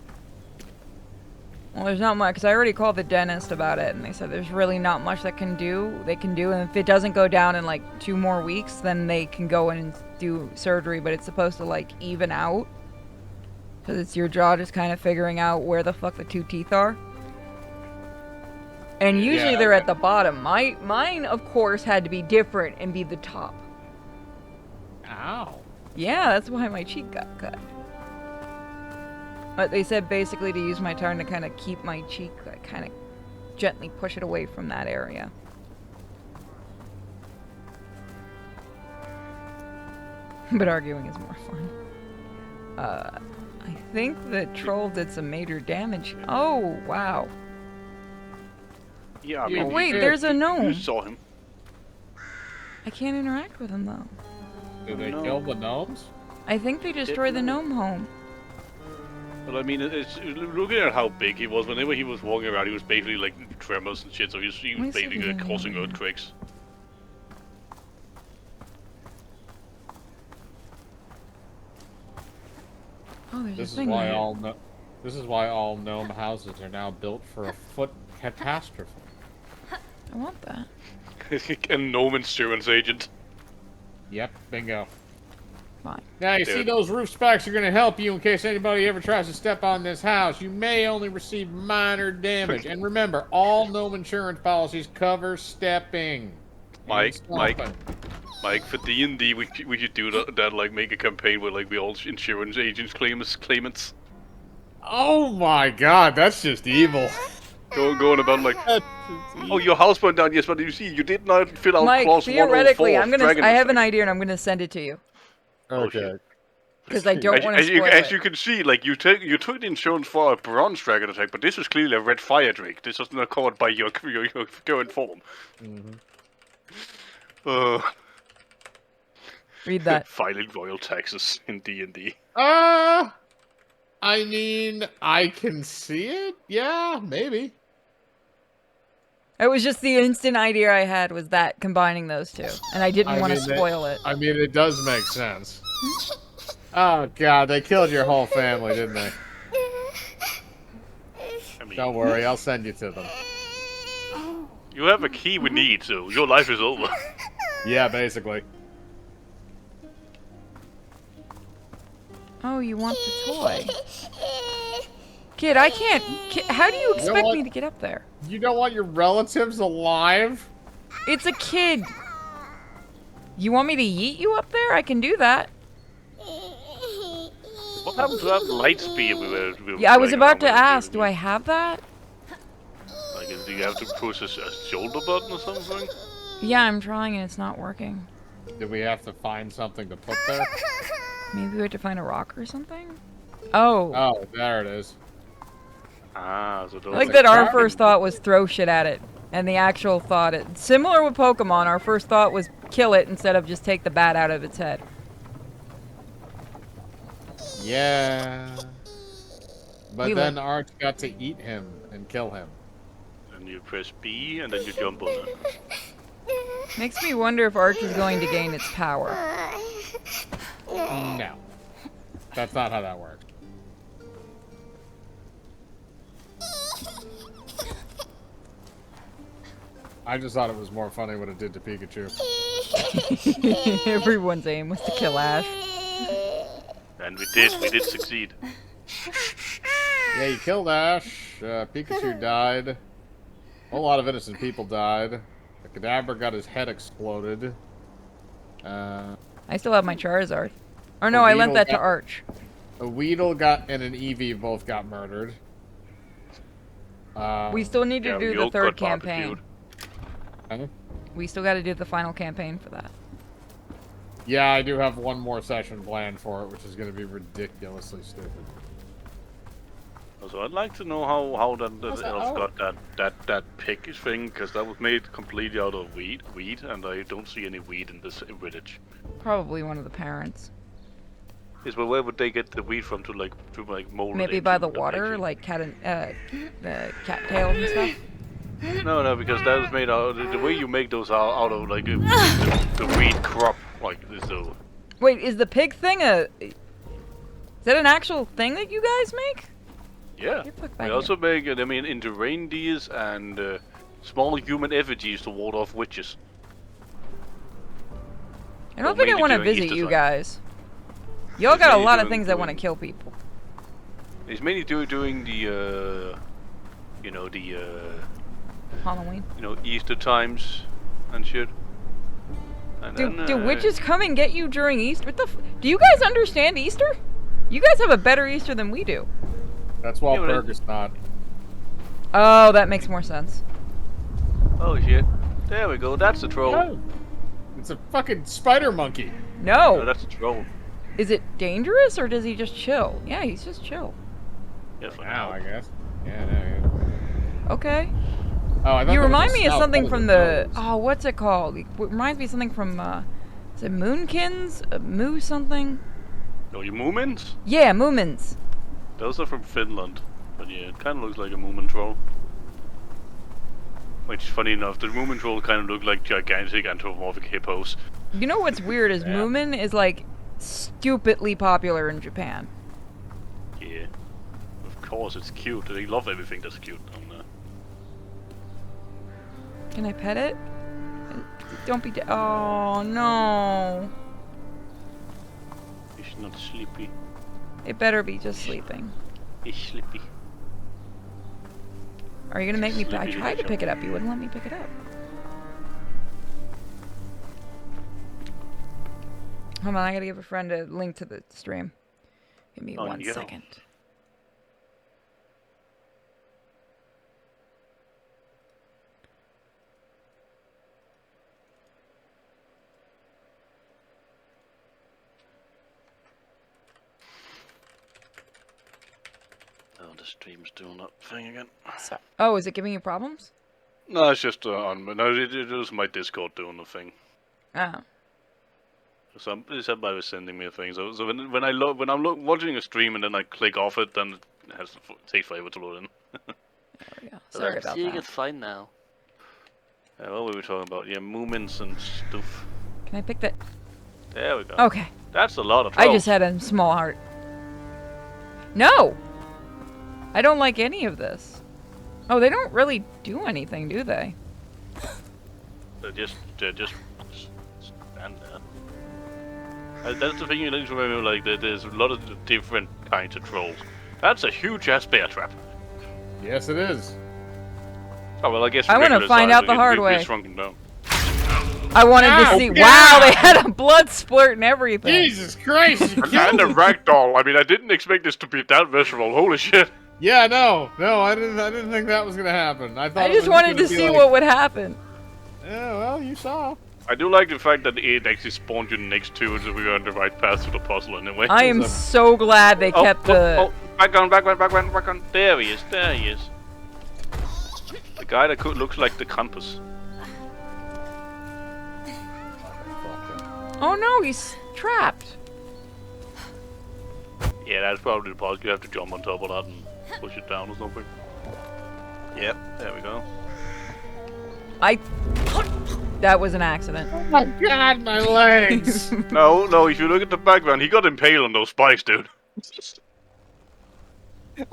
Well, there's not much, because I already called the dentist about it, and they said there's really not much they can do, and if it doesn't go down in, like, 2 more weeks, then they can go in and do surgery, but it's supposed to, like, even out. Because it's your jaw just kind of figuring out where the fuck the 2 teeth are. And usually they're at the bottom. Mine, of course, had to be different and be the top. Ow. Yeah, that's why my cheek got cut. But they said basically to use my tongue to kind of keep my cheek, like, kind of gently push it away from that area. But arguing is more fun. I think the troll did some major damage. Oh, wow. Yeah, I Yeah, mean, Wait, you- there's a you gnome. saw him. I can't interact with him, though. Did they No. kill the gnomes? I think they destroyed the gnome home. But I mean, it's looking at how big he was. Whenever he was walking around, he was basically like tremors and shit. So he was Let me see if basically there's causing anything. earthquakes. Oh, there's This a is thing why there. all gnome houses are now built for a foot catastrophe. I want that. A gnome insurance agent. Yep, bingo. Fine. Now you see Dude. those roof spikes are going to help you in case anybody ever tries to step on this house. You may only receive minor damage. And remember, all gnome insurance policies cover stepping. and Mike, stomping. Mike, for D&D, we should do that, like, make a campaign where, like, we all insurance agents claimants. Oh my god, that's just evil. Going about, like, oh, your house burned down, yes, but you see, you did not fill out Mike, clause theoretically, 104. I have an idea and I'm gonna send it to you. Okay. Because I don't want to spoil As it. you can see, like, you took the insurance for a bronze dragon attack, but this was clearly a red fire drake. This was not covered by your current form. Read that. Filing royal taxes in D&D. I mean, I can see it. Yeah, maybe. It was just the instant idea I had was that combining those two. And I didn't want to mean, that- spoil it. I mean, it does make sense. Oh god, they killed your whole family, didn't they? I mean, Don't worry, I'll send you to them. you have a key we need, so your life is over. Yeah, basically. Oh, you want the toy. Kid, I can't. How do you expect what? me to get up there? You don't want your relatives alive? It's a kid. You want me to yeet you up there? I can do that. What happened to that light speed we were Yeah, I was playing about to around with ask, the- do I have that? Like, do you have to push a shoulder button or something? Yeah, I'm trying and it's not working. Did we have to find something to put there? Maybe we have to find a rock or something? Oh. Oh, there it is. Ah, so those Like a that our dragon. first thought was throw shit at it. And the actual thought, similar with Pokemon, our first thought was kill it instead of just take the bat out of its head. Yeah. But We then like- Arch got to eat him and kill him. And you press B, and then you jump on it. Makes me wonder if Arch is going to gain its power. No. That's not how that works. I just thought it was more funny what it did to Pikachu. Everyone's aim was to kill Ash. And we did succeed. Yeah, you killed Ash. Pikachu died. A whole lot of innocent people died. The Kadabra got his head exploded. I still have my Charizard. Or no, I lent that to Arch. A Weedle and an Eevee both got murdered. We still need to Yeah, do the Yolk third got campaign. barbecued. Huh? We still got to do the final campaign for that. Yeah, I do have one more session planned for it, which is going to be ridiculously stupid. So I'd like to know how that What's that? elf got that pig thing, because that was made completely out of wheat, and I don't see any wheat in this village. Probably one of the parents. Is well, where would they get the wheat from to mold it Maybe into by the the water, pig? like the cattails and stuff. No, because that was made out. The way you make those out of like the wheat crop, like this. So Wait, is the pig thing is that an actual thing that you guys make? Yeah. Get back We here. also make, I mean, into reindeers and small human effigies to ward off witches. I don't think I mainly want to during visit Easter you time. guys. Y'all It's got a mainly lot of during- things that want to during- kill people. It's mainly doing the, you know, Halloween. Easter times and shit. And Do, then, do witches come and get you during Easter? What the do you guys understand Easter? You guys have a better Easter than we do. That's Walpurgis it's not. Oh, that makes more sense. Oh shit. There we go, that's the troll. Oh, it's a fucking spider monkey. No, No. that's the troll. Is it dangerous or does he just chill? Yeah, he's just chill. Yeah, for Now, now. I guess. Yeah. Okay. Oh, I thought You that was remind a me of snout. something That was from a the. nose. Oh, what's it called? It reminds me of something from. Is it Moonkins? Moo something? No, you Moomins? Yeah, Moomins. Those are from Finland. But yeah, it kind of looks like a Moomin troll. Which, funny enough, the Moomin troll kind of look like gigantic anthropomorphic hippos. You know what's weird is Yeah. Moomin is like stupidly popular in Japan. Yeah. Of course, it's cute. They love everything that's cute. Can I pet it? Don't be. Oh no! It's not sleepy. It better be just sleeping. It's sleepy. Are you gonna make me? I Sleepy tried to little pick it up. You wouldn't let me pick it up. Hold on, I gotta give a friend a link to the stream. Give me On one you go. second. Oh, the stream's doing that thing again. So, oh, is it giving you problems? No, it's just on. No, it was my Discord doing the thing. Oh. Somebody was sending me a thing. So when I'm watching a stream and then I click off it, then it has to take forever to load in. There we go. Sorry about that. it's fine now. What were we talking about? Yeah, movements and stuff. Can I pick that? There we go. Okay. That's a lot of I trolls. just had a small heart. No! I don't like any of this. Oh, they don't really do anything, do they? They're just stand there. That's the thing you need to remember. Like, there's a lot of different kinds of trolls. That's a huge ass bear trap. Yes, it is. Oh well, I guess I wanna regular find size, out the hard we way. shrunken down. I wanted to Ow, see. yeah! Wow, they had a blood splurt and everything. Jesus Christ! You And killed a me. ragdoll. I mean, I didn't expect this to be that visceral. Holy shit! Yeah, no, I didn't think that was gonna happen. I thought I it just was wanted gonna to be see like, what would happen. Yeah, well, you saw. I do like the fact that it actually spawned you next to it, so we were on the right path to the puzzle anyway. I am a- so glad they kept the. Oh, back on. There he is. The guy that looks like the compass. Oh no, he's trapped. Yeah, that's probably the puzzle. You have to jump on top of that and push it down or something. Yep, there we go. That was an accident. Oh my God, my legs! No, if you look at the background, he got impaled on those spikes, dude.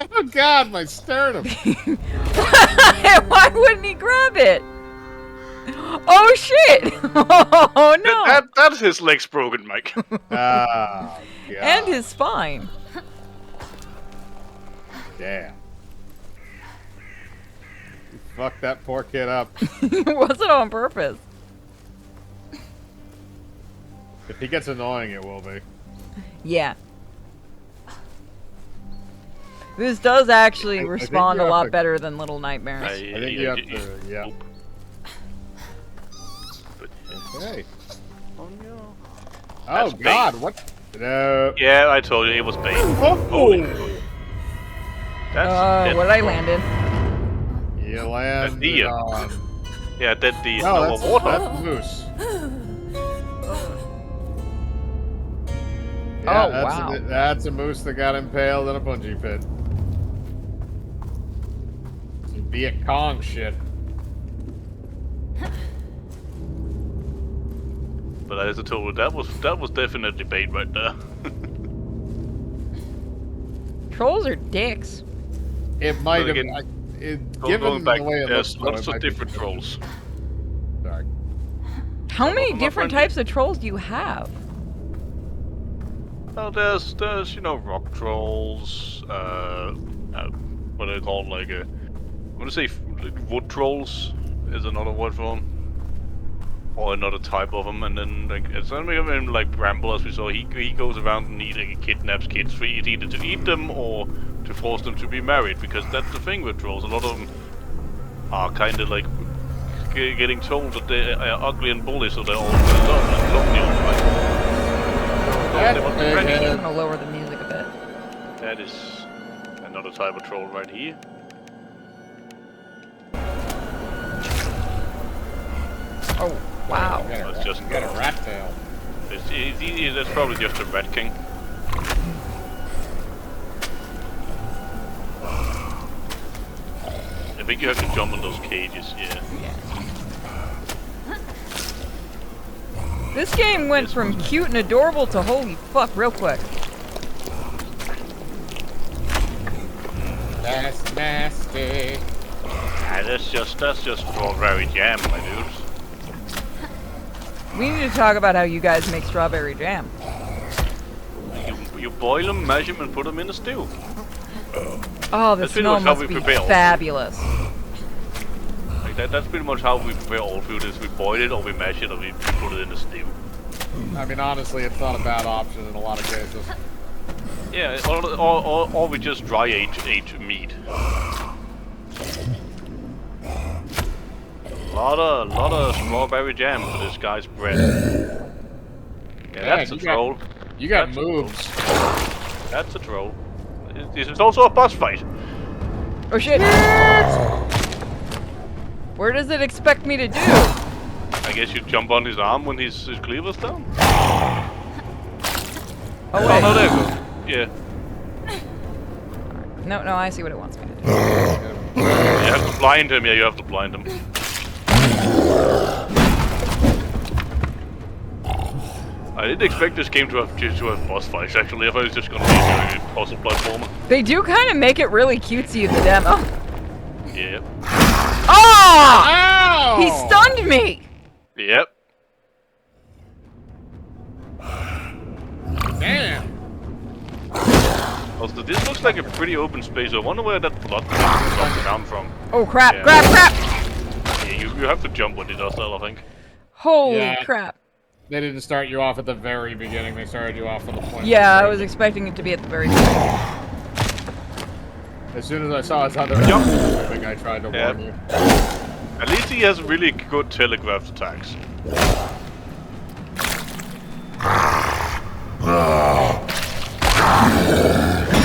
Oh God, my sternum! Why wouldn't he grab it? Oh shit! Oh no! That's his legs broken, Mike. Ah, God. And his spine. Damn. You fucked that poor kid up. Was it on purpose? If he gets annoying, it will be. Yeah. This does actually I think respond you a have lot to- better than Little Nightmares. I think you have to, yeah. Oop. But, Okay. oh no. Oh That's God, what? No. Yeah, I told you it was bait. Oh! That's What did I land in? You landed deer. on... Yeah, that the No, snow of water. that's moose. Oh, that's wow. That's a moose that got impaled in a bungee pit. Some Viet Cong shit. But as I told you, that was definitely bait right there. Trolls are dicks. It might have. again, Given going back, the way it there's looks, though, lots it of might be different trolls. Sorry. How Some of many them are different friendly. types of trolls do you have? Well, there's rock trolls. What are they called? Like I'm gonna say wood trolls is another word for them, or another type of them. And then like it's something like Bramble, as we saw. He goes around and kidnaps kids for either to eat them or to force them to be married, because that's the thing with trolls. A lot of them are kind of like getting told that they are ugly and bully, so they're all dressed up and love the other way. That's I'm gonna lower the music a bit. That is another type of troll right here. Oh, wow. That's just got a rat tail. That's probably just a rat king. I think you have to jump on those cages, yeah. This game went from cute and adorable to holy fuck real quick. That's nasty. Ah, that's just strawberry jam, my dudes. We need to talk about how you guys make strawberry jam. You boil them, mash them, and put them in a stew. Oh, the That's pretty smell much how must we be prepare all food. fabulous. Like that's pretty much how we prepare all food: is we boil it, or we mash it, or we put it in a stew. I mean, honestly, it's not a bad option in a lot of cases. Yeah, or we just dry age meat. Lot of strawberry jam for this guy's bread. Yeah, that's a troll. You got That's a moves. That's a troll. This is also a boss fight. Oh shit! Where does it expect me to do? I guess you jump on his arm when his cleaver's down. Oh Oh wait. no, there you go. Yeah. No, I see what it wants me to do. You have to blind him. Yeah, you have to blind him. I didn't expect this game to have boss fights. Actually, I thought it was just gonna be a puzzle platformer. They do kind of make it really cutesy in the demo. Yep. Oh! Ow! He stunned me! Yep. Damn. Also, this looks like a pretty open space. I wonder where that blood comes down from. Oh crap, Yeah. crap! Yeah, you have to jump when it does that, I think. Holy Yeah. crap. They didn't start you off at the very beginning. They started you off at the point. Yeah, I was expecting it to be at the very beginning. As soon as I saw it's on the jump, I think I tried to Yeah. warn you. At least he has really good telegraphed attacks.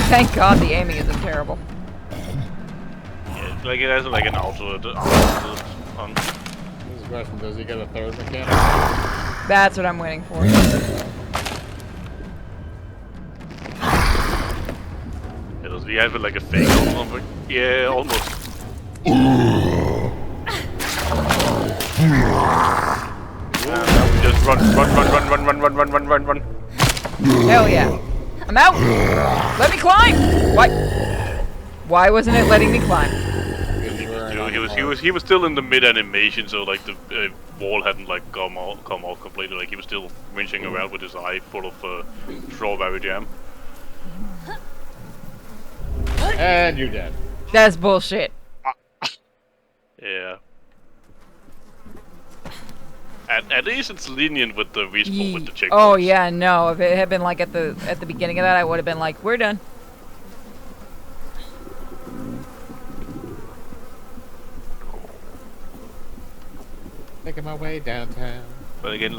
Thank God the aiming isn't terrible. Yeah, like it has like an auto on. This is a question: does he get a third mechanic? That's what I'm waiting for. Does he have like a fake or something? Yeah, almost. Just run. Hell yeah. I'm out! Let me climb! Why wasn't it letting me climb? You know, he was still in the mid animation, so like the wall hadn't like come off completely. Like he was still winching around with his eye full of strawberry jam. And you're dead. That's bullshit. Yeah. At least it's lenient with the respawn with the checkpoints. Oh yeah, no. If it had been like at the beginning of that, I would have been like, we're done. Making my way downtown. But again,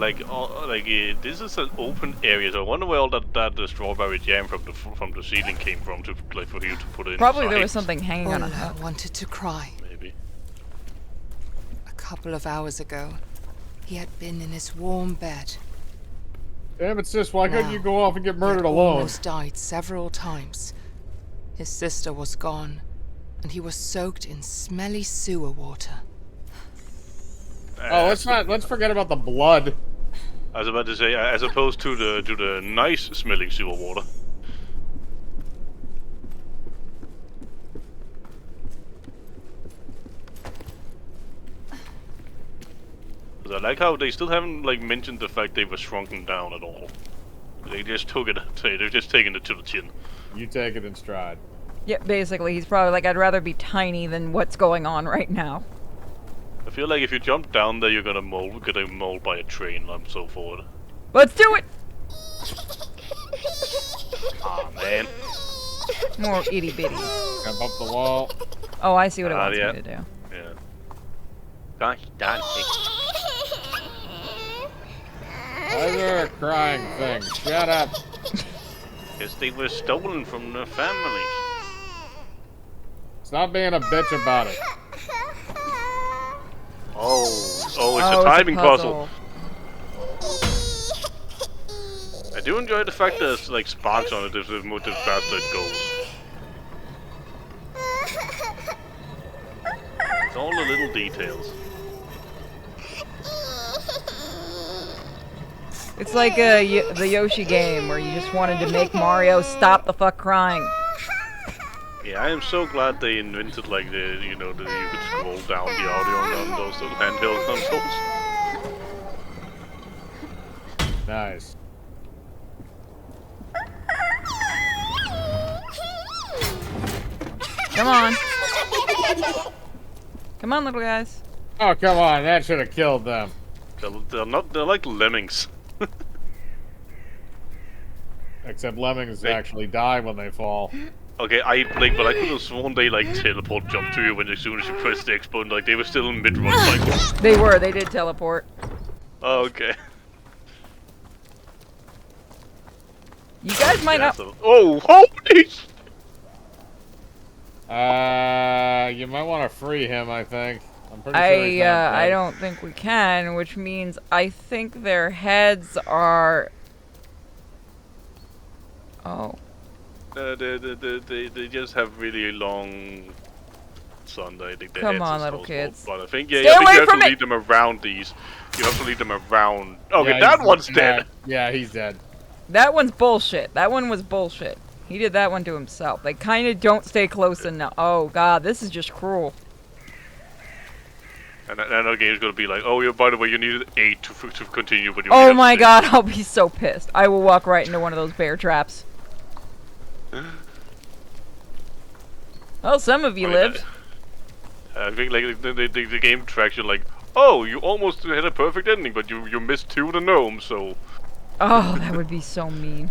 this is an open area, so I wonder where all that the strawberry jam from the ceiling came from for you to put it in. Probably there was something hanging on a Ola hook. wanted to cry. Maybe. A couple of hours ago, he had been in his warm bed. Damn it, sis! Why couldn't Wow. you go off and get He murdered had alone? almost died several times. His sister was gone, and he was soaked in smelly sewer water. Oh, let's forget about the blood. I was about to say, as opposed to the nice smelling sewer water. like how they still haven't like mentioned the fact they were shrunken down at all. They just took it. They've just taken it to the chin. You take it in stride. Yeah, basically, he's probably like, I'd rather be tiny than what's going on right now. I feel like if you jump down there, you're gonna mold by a train. I'm so forward. Let's do it! Ah man. More itty bitty. Jump up the wall. Oh, I see what it wants yeah. me to do. Yeah. Gosh darn it. Why is there a crying thing? Shut up. Guess they were stolen from their families. Stop being a bitch about it. Oh, it's Oh, a timing puzzle. puzzle. I do enjoy the fact that there's like sparks on it the faster it goes. It's all the little details. It's like the Yoshi game where you just wanted to make Mario stop the fuck crying. Yeah, I am so glad they invented like the you could scroll down the audio on those little handheld consoles. Nice. Come on. Come on, little guys. Oh, come on. That should have killed them. They're like lemmings. Except lemmings actually die when they fall. Okay, I but I could have sworn they like teleport jump to you as soon as you press the X button, like they were still in mid-run cycle. They did teleport. Oh, okay. You guys might Yeah, not. so, oh, holy! You might want to free him, I think. I'm pretty sure he's not I dead. don't think we can, which means I think their heads are. Oh. They just have really long sun. I think their Come heads on, are so little small. kids. But I think Stay I think away you have from to it! lead them around these. You have to lead them around. Okay, Yeah, that he's- one's dead. Yeah, he's dead. That one's bullshit. That one was bullshit. He did that one to himself. They kind of don't stay close enough. Oh god, this is just cruel. And another game's gonna be like, oh yeah, by the way, you needed 8 to continue, but you Oh only have my 6. god, I'll be so pissed. I will walk right into one of those bear traps. Well, some of you lived. I think like the game tracks you like, oh, you almost had a perfect ending, but you missed 2 of the gnomes, so. Oh, that would be so mean.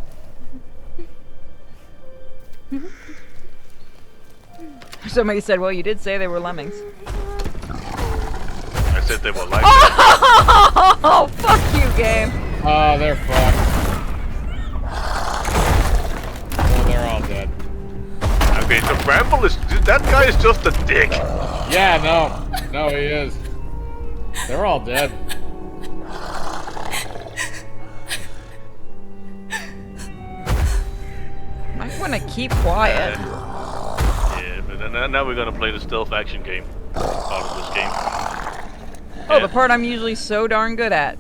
Somebody said, well, you did say they were lemmings. I said they were like. Oh, fuck you, game. Oh, they're fucked. Well, they're all dead. Okay, so Bramble that guy is just a dick. Yeah, no, he is. They're all dead. I want to keep quiet. Yeah, but then now we're gonna play the stealth action game part of this game. Oh, the part I'm usually so darn good at.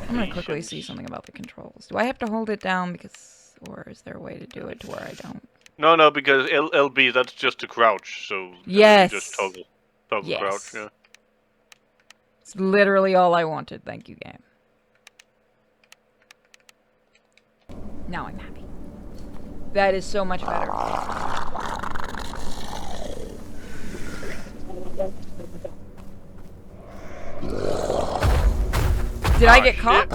I'm gonna quickly see something about the controls. Do I have to hold it down because, or is there a way to do it to where I don't? No, because LB that's just to crouch, so Yes. you just toggle Yes. crouch. Yeah. It's literally all I wanted. Thank you, game. Now I'm happy. That is so much better. Did I get caught?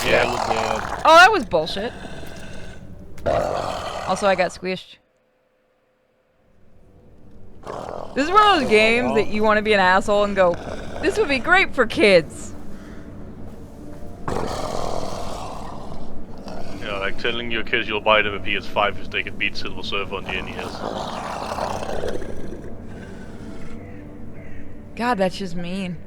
Yeah, you did. Oh, that was bullshit. Also, I got squished. This is one of those games that you want to be an asshole and go, this would be great for kids. You know, like telling your kids you'll buy them a PS5 if they can beat Silver Surfer on the NES. God, that's just mean.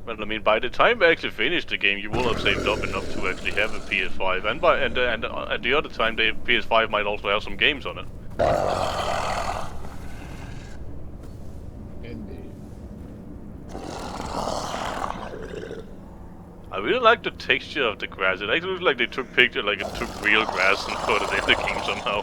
Well, I mean, by the time we actually finish the game, you will have saved up enough to actually have a PS5, and at the other time, the PS5 might also have some games on it. Indeed. I really like the texture of the grass. It actually looks like they took real grass and put it in the game somehow.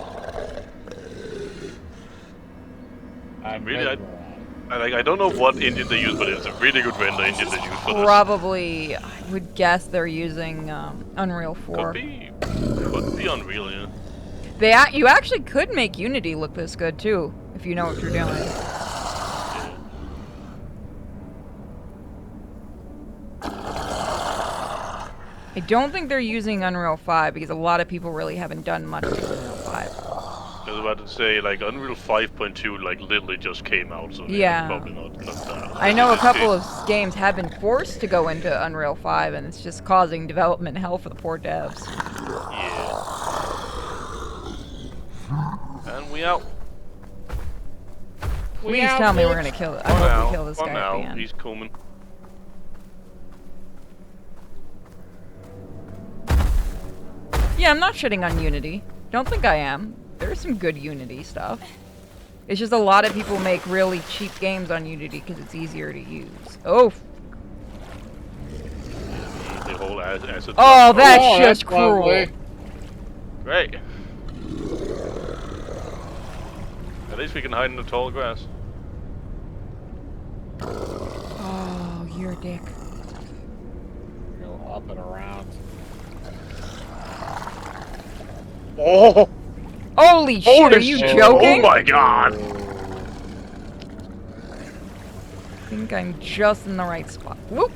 I don't know what engine they use, but it's a really good render engine they use for this. Probably, I would guess they're using Unreal 4. Could be Unreal, yeah. You actually could make Unity look this good too, if you know what you're doing. Yeah. I don't think they're using Unreal 5 because a lot of people really haven't done much with Unreal 5. I was about to say, like, Unreal 5.2, like, literally just came out, so Yeah. probably not that. I know a couple of games have been forced to go into Unreal 5, and it's just causing development hell for the poor devs. Yeah. And we out. Please tell me we're gonna kill it. I hope we kill this guy at the end. He's coming. Yeah, I'm not shitting on Unity. Don't think I am. There's some good Unity stuff. It's just a lot of people make really cheap games on Unity because it's easier to use. Oh. The whole acid. Oh, that's just cruel. Lovely. Great. At least we can hide in the tall grass. Oh, you're a dick. Go up and around. Oh! Holy shit, are you joking? Oh my god! I think I'm just in the right spot. Whoop.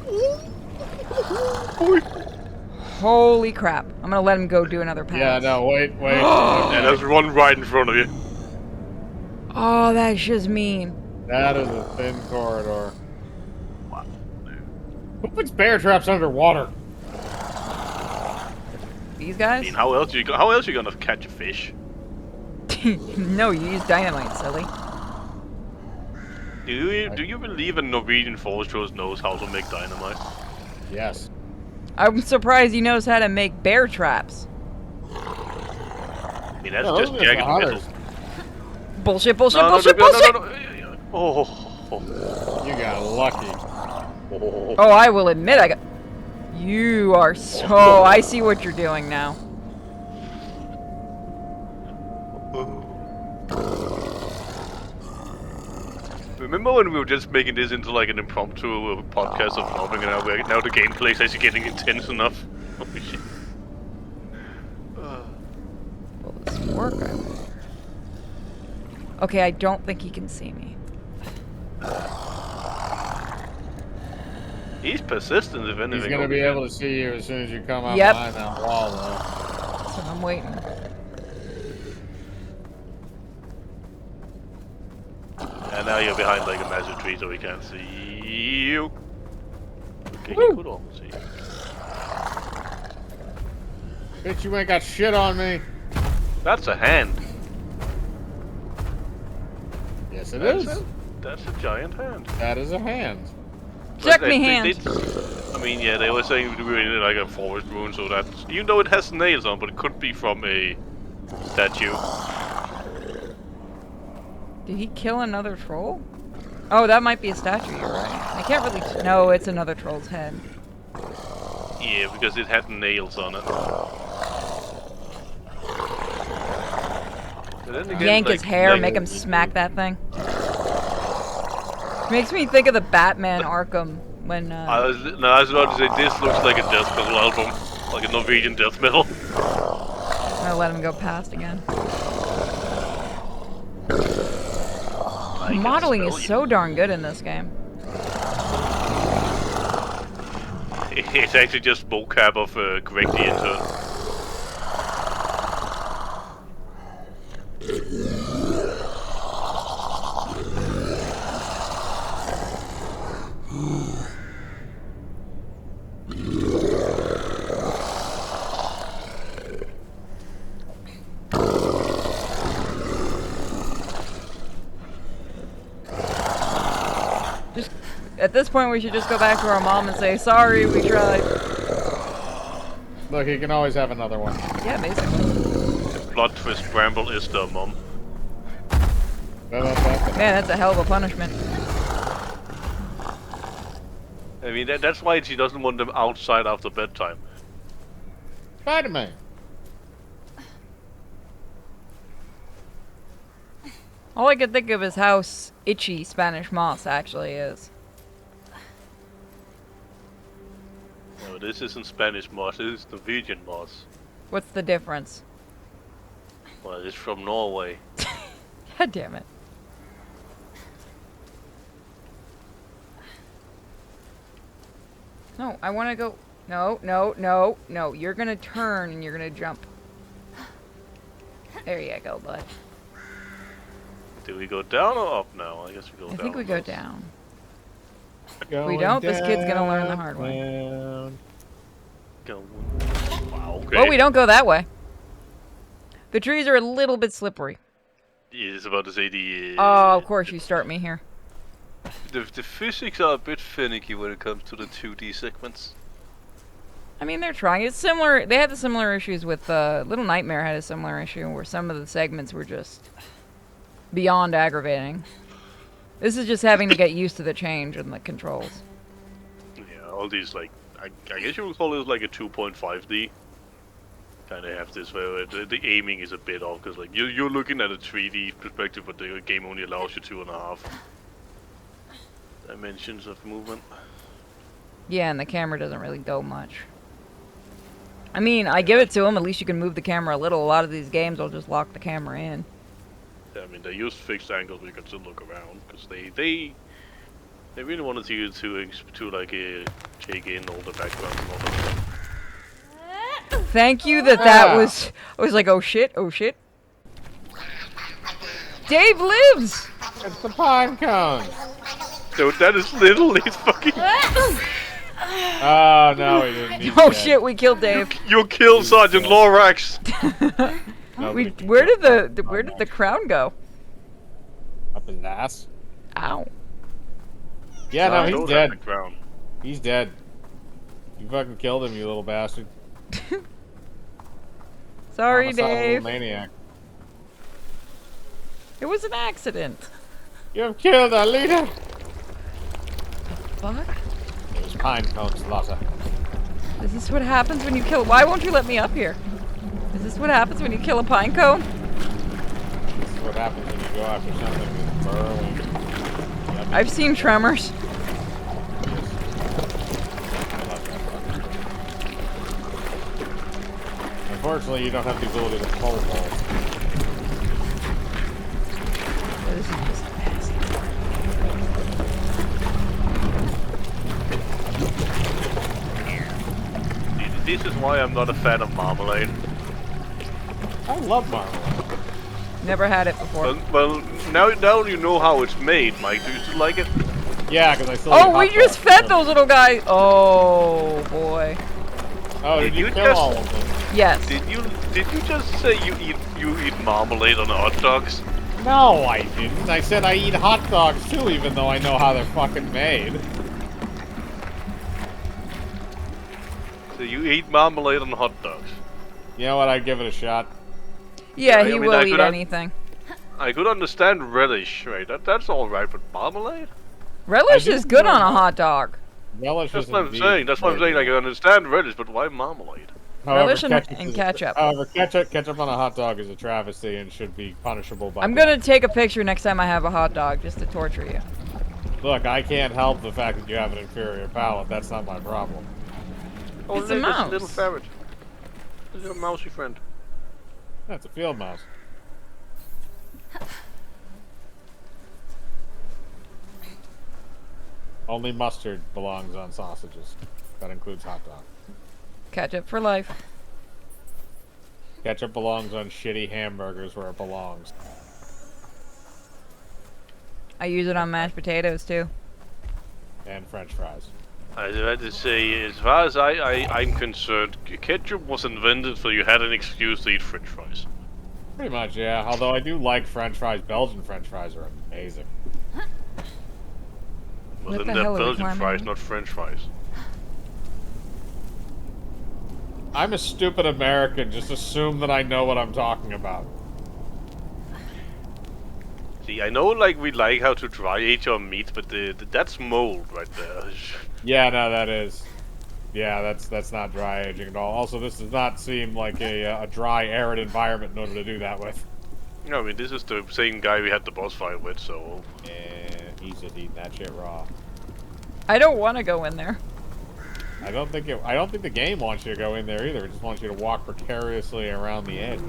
Holy crap. I'm gonna let him go do another pass. Yeah, no, wait. Yeah, there's one right in front of you. Oh, that's just mean. That is a thin corridor. Who puts bear traps underwater? These I guys? mean, how else you gonna catch a fish? No, you use dynamite, silly. Do you believe a Norwegian forester knows how to make dynamite? Yes. I'm surprised he knows how to make bear traps. I mean, that's No, just those are jagged the metal. hunters. Bullshit, bullshit, No, bullshit, no, bullshit! no. Oh. You got lucky. Oh, I will admit I got... You are so... I see what you're doing now. Remember when we were just making this into like an impromptu podcast of nothing, and now the gameplay is actually getting intense enough? Holy shit. Will this work? Okay, I don't think he can see me. He's persistent, if anything. He's gonna be able to see you as soon as you come up Yep. behind that wall, though. So I'm waiting. And now you're behind like a massive tree, so we can't see you. Okay, Woo. he could almost see you. Bitch, you ain't got shit on me. That's a hand. Yes, it is. That's a giant hand. That is a hand. Check But me they- hand. I mean, yeah, they were saying we were in like a forest ruin, so that even though it has nails on, but it could be from a statue. Did he kill another troll? Oh, that might be a statue, you're right. I can't really... No, it's another troll's head. Yeah, because it had nails on it. But then again, Yank his like- hair, like- make him smack that thing. Makes me think of the Batman Arkham when... I was about to say, this looks like a death metal album. Like a Norwegian death metal. I'm gonna let him go past again. I can Modeling is smell you. so darn good in this game. It's actually just mocap of Greg the Intern. Just at this point, we should just go back to our mom and say, sorry, we tried. Look, he can always have another one. Yeah, basically. The plot twist Bramble is the mom. Man, that's a hell of a punishment. I mean, that's why she doesn't want them outside after bedtime. Spider-Man. All I could think of is how itchy Spanish moss actually is. No, this isn't Spanish moss, this is Norwegian moss. What's the difference? Well, it's from Norway. God damn it. No, I want to go. No, no, no, no. You're going to turn and you're going to jump. There you go, bud. Do we go down or up now? I guess we go down. I think we go first. down. Going don't, this kid's gonna learn the hard way. down. Go. Wow, okay. Well, we don't go that way. The trees are a little bit slippery. Yeah, I was about to say the... Oh, of course you start me here. The physics are a bit finicky when it comes to the 2D segments. I mean, they're trying. It's similar. They had the similar issues with Little Nightmare had a similar issue where some of the segments were just beyond aggravating. This is just having to get used to the change in the controls. Yeah, all these, like, I guess you would call it like a 2.5D. Kind of have this where the aiming is a bit off, because like you're looking at a 3D perspective, but the game only allows you 2.5 dimensions of movement. Yeah, and the camera doesn't really go much. I mean, I give it to them. At least you can move the camera a little. A lot of these games will just lock the camera in. Yeah, I mean, they use fixed angles, but you can still look around because they really wanted you to like take in all the backgrounds and all that stuff. Thank you that was... I was like, oh shit, oh shit. Dave lives! It's the pine cones. Dude, that is literally fucking... Oh, no, he didn't. He's Oh dead. shit, we killed Dave. You killed Sergeant Lorax! Where did the crown go? Up his ass. Ow. Yeah, no, I he's know dead. that background. He's dead. You fucking killed him, you little bastard. Sorry, Homicidal little Dave. maniac. It was an accident. You have killed our leader. Fuck? It was pine cone slaughter. Is this what happens when you kill... Why won't you let me up here? Is this what happens when you kill a pine cone? This is what happens when you go after something with burrowing. Yummy. I've seen Tremors. I love that fucker. Unfortunately, you don't have the ability to pole vault. This is just nasty. This is why I'm not a fan of marmalade. I love marmalade. Never had it before. Well, now you know how it's made, Mike. Do you still like it? Yeah, because I still. Oh, we just fed those little guys. Oh boy. Oh, did you you kill just- all of them? Yes. Did you just say you eat marmalade on hot dogs? No, I didn't. I said I eat hot dogs too, even though I know how they're fucking made. So you eat marmalade on hot dogs? You know what? I'd give it a shot. Yeah, I he mean, will I eat could un- anything. I could understand relish, right? That's all right, but marmalade? Relish do is good know on a how- hot dog. Relish That's is what I'm indeed saying. That's what I'm very saying. I good. can understand relish, but why marmalade? Relish and is- ketchup. However, ketchup on a hot dog is a travesty and should be punishable by. I'm gonna take a picture next time I have a hot dog just to torture you. Look, I can't help the fact that you have an inferior palate. That's not my problem. Oh, It's a look, mouse. a little ferret. It's a mousy friend. That's a field mouse. Only mustard belongs on sausages. That includes hot dog. Ketchup for life. Ketchup belongs on shitty hamburgers where it belongs. I use it on mashed potatoes too. And french fries. I had to say, as far as I'm concerned, ketchup was invented so you had an excuse to eat french fries. Pretty much, yeah. Although I do like french fries. Belgian french fries are amazing. Well, What then the they're hell are we Belgian climbing fries, on? not french fries. I'm a stupid American. Just assume that I know what I'm talking about. See, I know, like, we like how to dry age our meat, but that's mold right there. Yeah, no, that is. Yeah, that's not dry aging at all. Also, this does not seem like a dry, arid environment in order to do that with. No, I mean, this is the same guy we had the boss fight with, so... Yeah, he's just eating that shit raw. I don't want to go in there. I don't think the game wants you to go in there either. It just wants you to walk precariously around the edge.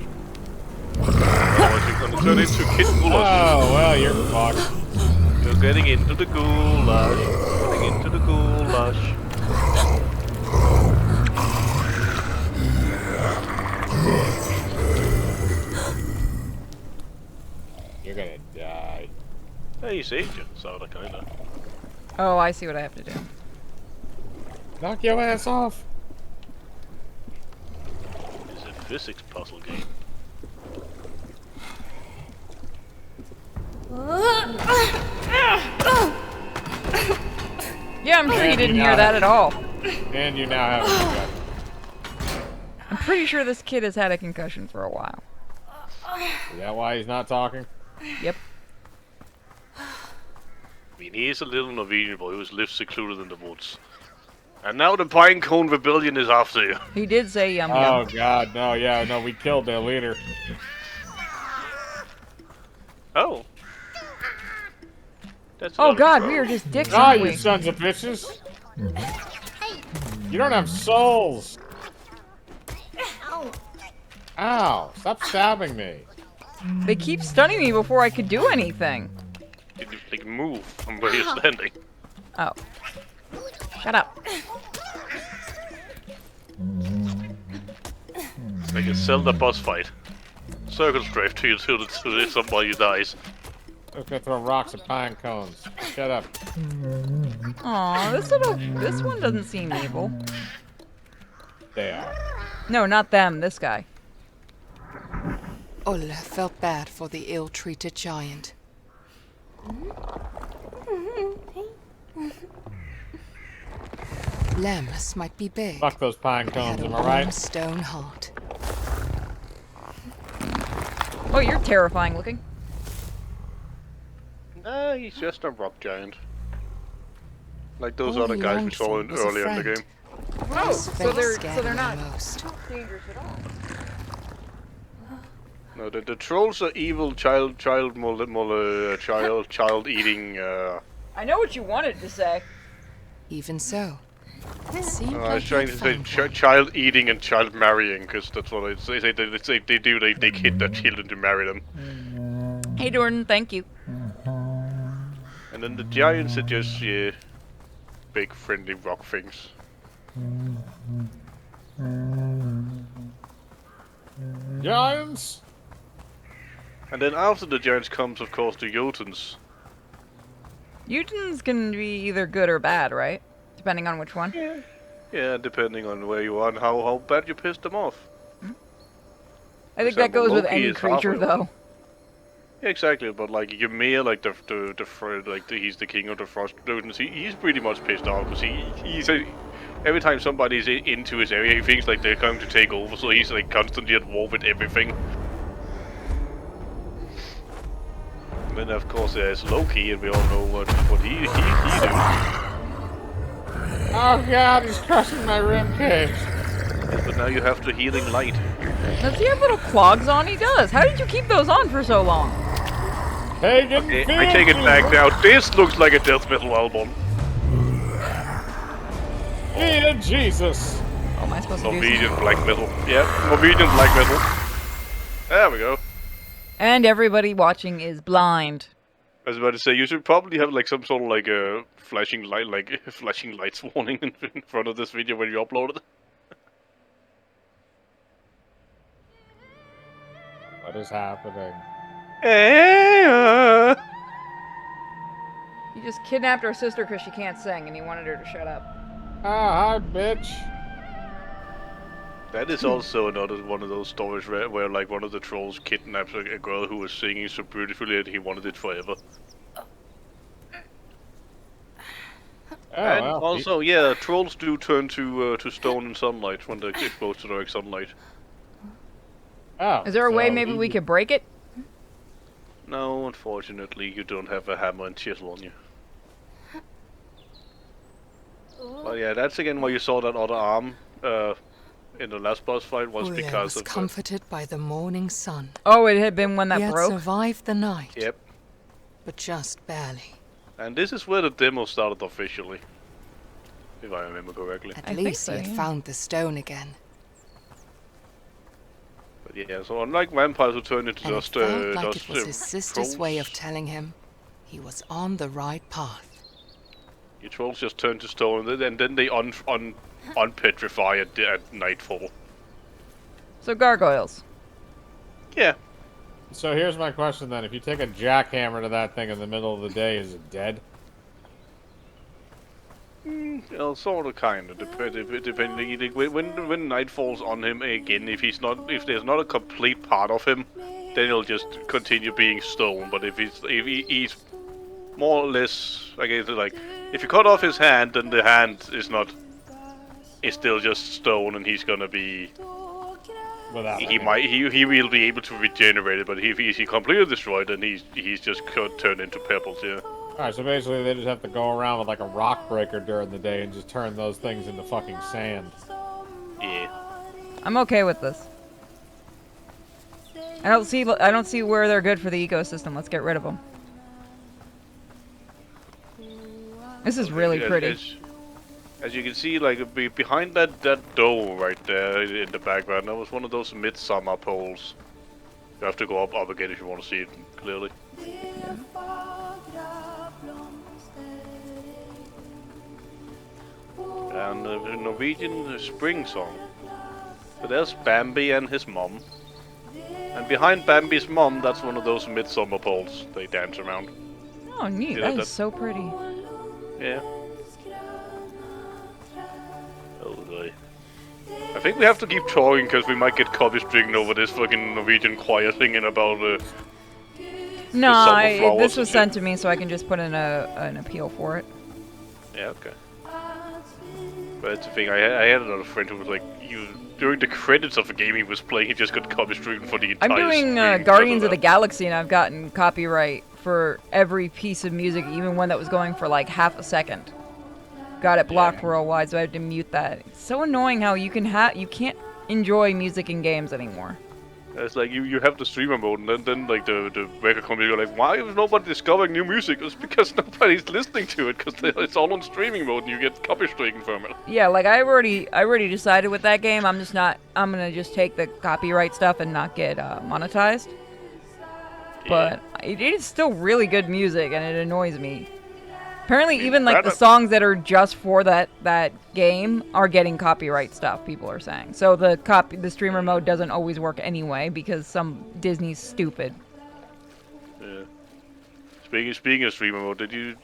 Oh, you're gonna turn into Kid Goulash. Oh, well, you're fucked. You're getting into the goulash. Getting into the goulash. You're gonna die. Hey, you saved you, so that kinda. Oh, I see what I have to do. Knock your ass off. It's a physics puzzle game. Yeah, I'm sure you And didn't you hear now that have- at all. And you now have a gun. I'm pretty sure this kid has had a concussion for a while. Is that why he's not talking? Yep. I mean, he is a little Norwegian boy who lives secluded in the woods. And now the Pinecone Rebellion is after you. He did say yum Oh yum. god, no, yeah, no, we killed their leader. Oh. That's Oh not a god, pro. we are just dicks, Ah, aren't you we? sons of bitches! You don't have souls! Ow, stop stabbing me. They keep stunning me before I could do anything. Did you like move from where you're standing? Oh. Shut up. Like a Zelda boss fight. Circle strafe to you till somebody dies. I'm gonna throw rocks at pine cones. Shut up. Aw, this one doesn't seem evil. They are. No, not them, this guy. Ulla felt bad for the ill-treated giant. Lems might be big, Fuck those pine but cones, had a am I warm right? stone heart. Oh, you're terrifying looking. Nah, he's just a rock giant. Like those All other he guys we longed saw for in, was a earlier in the friend. game. Oh, His so face they're scared me not most. dangerous at all. No, the trolls are evil child eating. I know what you wanted to say. Even so, it seemed I like was he trying had to say found one. child eating and child marrying, because that's what they say. They do. They kid their children to marry them, Hey, Jordan, thank you. and then the giants are just big friendly rock things. Giants! And then after the giants comes, of course, the Jotuns. Uton's can be either good or bad, right? Depending on which one. Yeah, depending on where you are and how bad you pissed them off. I think that example, goes with Loki any is creature, halfway though. Yeah, exactly. But like Ymir, like he's the king of the frost Jotuns. He's pretty much pissed off because every time somebody's into his area, he thinks like they're going to take over. So he's like constantly at war with everything. And then of course there's Loki, and we all know what he do. Oh god, he's crushing my ribcage. But now you have the healing light. Does he have little clogs on? He does. How did you keep those on for so long? Pagan I take it back now. This looks like a death metal album. Yeah, Jesus. Oh, am I supposed to do Norwegian something? black metal. Yeah, Norwegian black metal. There we go. And everybody watching is blind. I was about to say, you should probably have like some sort of like a flashing light, like flashing lights warning in front of this video when you upload it. What is happening? He just kidnapped our sister because she can't sing, and he wanted her to shut up. Ah, hi, bitch. That is also another one of those stories where like one of the trolls kidnaps a girl who was singing so beautifully that he wanted it forever. Oh, And well, also, yeah, trolls do turn to stone in sunlight when they're exposed to direct sunlight. Oh, Is there a way so maybe we he- could break it? No, unfortunately, you don't have a hammer and chisel on you. But yeah, that's again why you saw that other arm in the last boss fight was Uya because was of comforted by the morning sun. Oh, it had been when He that had broke? survived the night, Yep. but just barely. And this is where the demo started officially, if I remember correctly. At I think least so, he had yeah. found the stone again. But yeah, so unlike vampires who turn into And it just felt like just, it was his sister's way of trolls, telling him he was on the right path. your trolls just turn to stone, and then they unpetrify at nightfall. So gargoyles. Yeah. So here's my question then: if you take a jackhammer to that thing in the middle of the day, is it dead? Well, sort of, kind of, depending. When night falls on him again, if there's not a complete part of him, then he'll just continue being stone. But if he's more or less, I guess, like, if you cut off his hand, then the hand is still just stone, and he's gonna be. Without He will be able to regenerate it, but if he's completely destroyed, then he's just turned into pebbles. Yeah. Alright, so basically they just have to go around with like a rock breaker during the day and just turn those things into fucking sand. Yeah. I'm okay with this. I don't see where they're good for the ecosystem. Let's get rid of them. This is really pretty. As you can see, like behind that dome right there in the background, that was one of those midsummer poles. You have to go up again if you want to see it clearly. And the Norwegian spring song. So there's Bambi and his mom. And behind Bambi's mom, that's one of those midsummer poles they dance around. Oh, neat. Yeah, That that- is so pretty. Yeah. Oh boy. I think we have to keep talking because we might get copy stricken over this fucking Norwegian choir singing about No, summer flowers this and was shit. sent to me, so I can just put in an appeal for it. Yeah, okay. But that's the thing, I had another friend who was like, during the credits of a game he was playing, he just got copy stricken for the entire I'm doing stream Guardians of because the Galaxy, and I've gotten copyright for every piece of music, even one that was going for like half a second. Got it blocked worldwide, so I had to mute that. It's so annoying how you can't enjoy music in games anymore. It's like you have the streamer mode, and then like the record company are like, why is nobody discovering new music? It's because nobody's listening to it, because it's all on streaming mode, and you get copy stricken from it. Yeah, like I already decided with that game. I'm gonna just take the copyright stuff and not get monetized. But it is still really good music, and it annoys me. Apparently, even like the songs that are just for that game are getting copyright stuff. People are saying so. The streamer mode doesn't always work anyway because some Disney's stupid. Yeah. Speaking of streamer mode, did you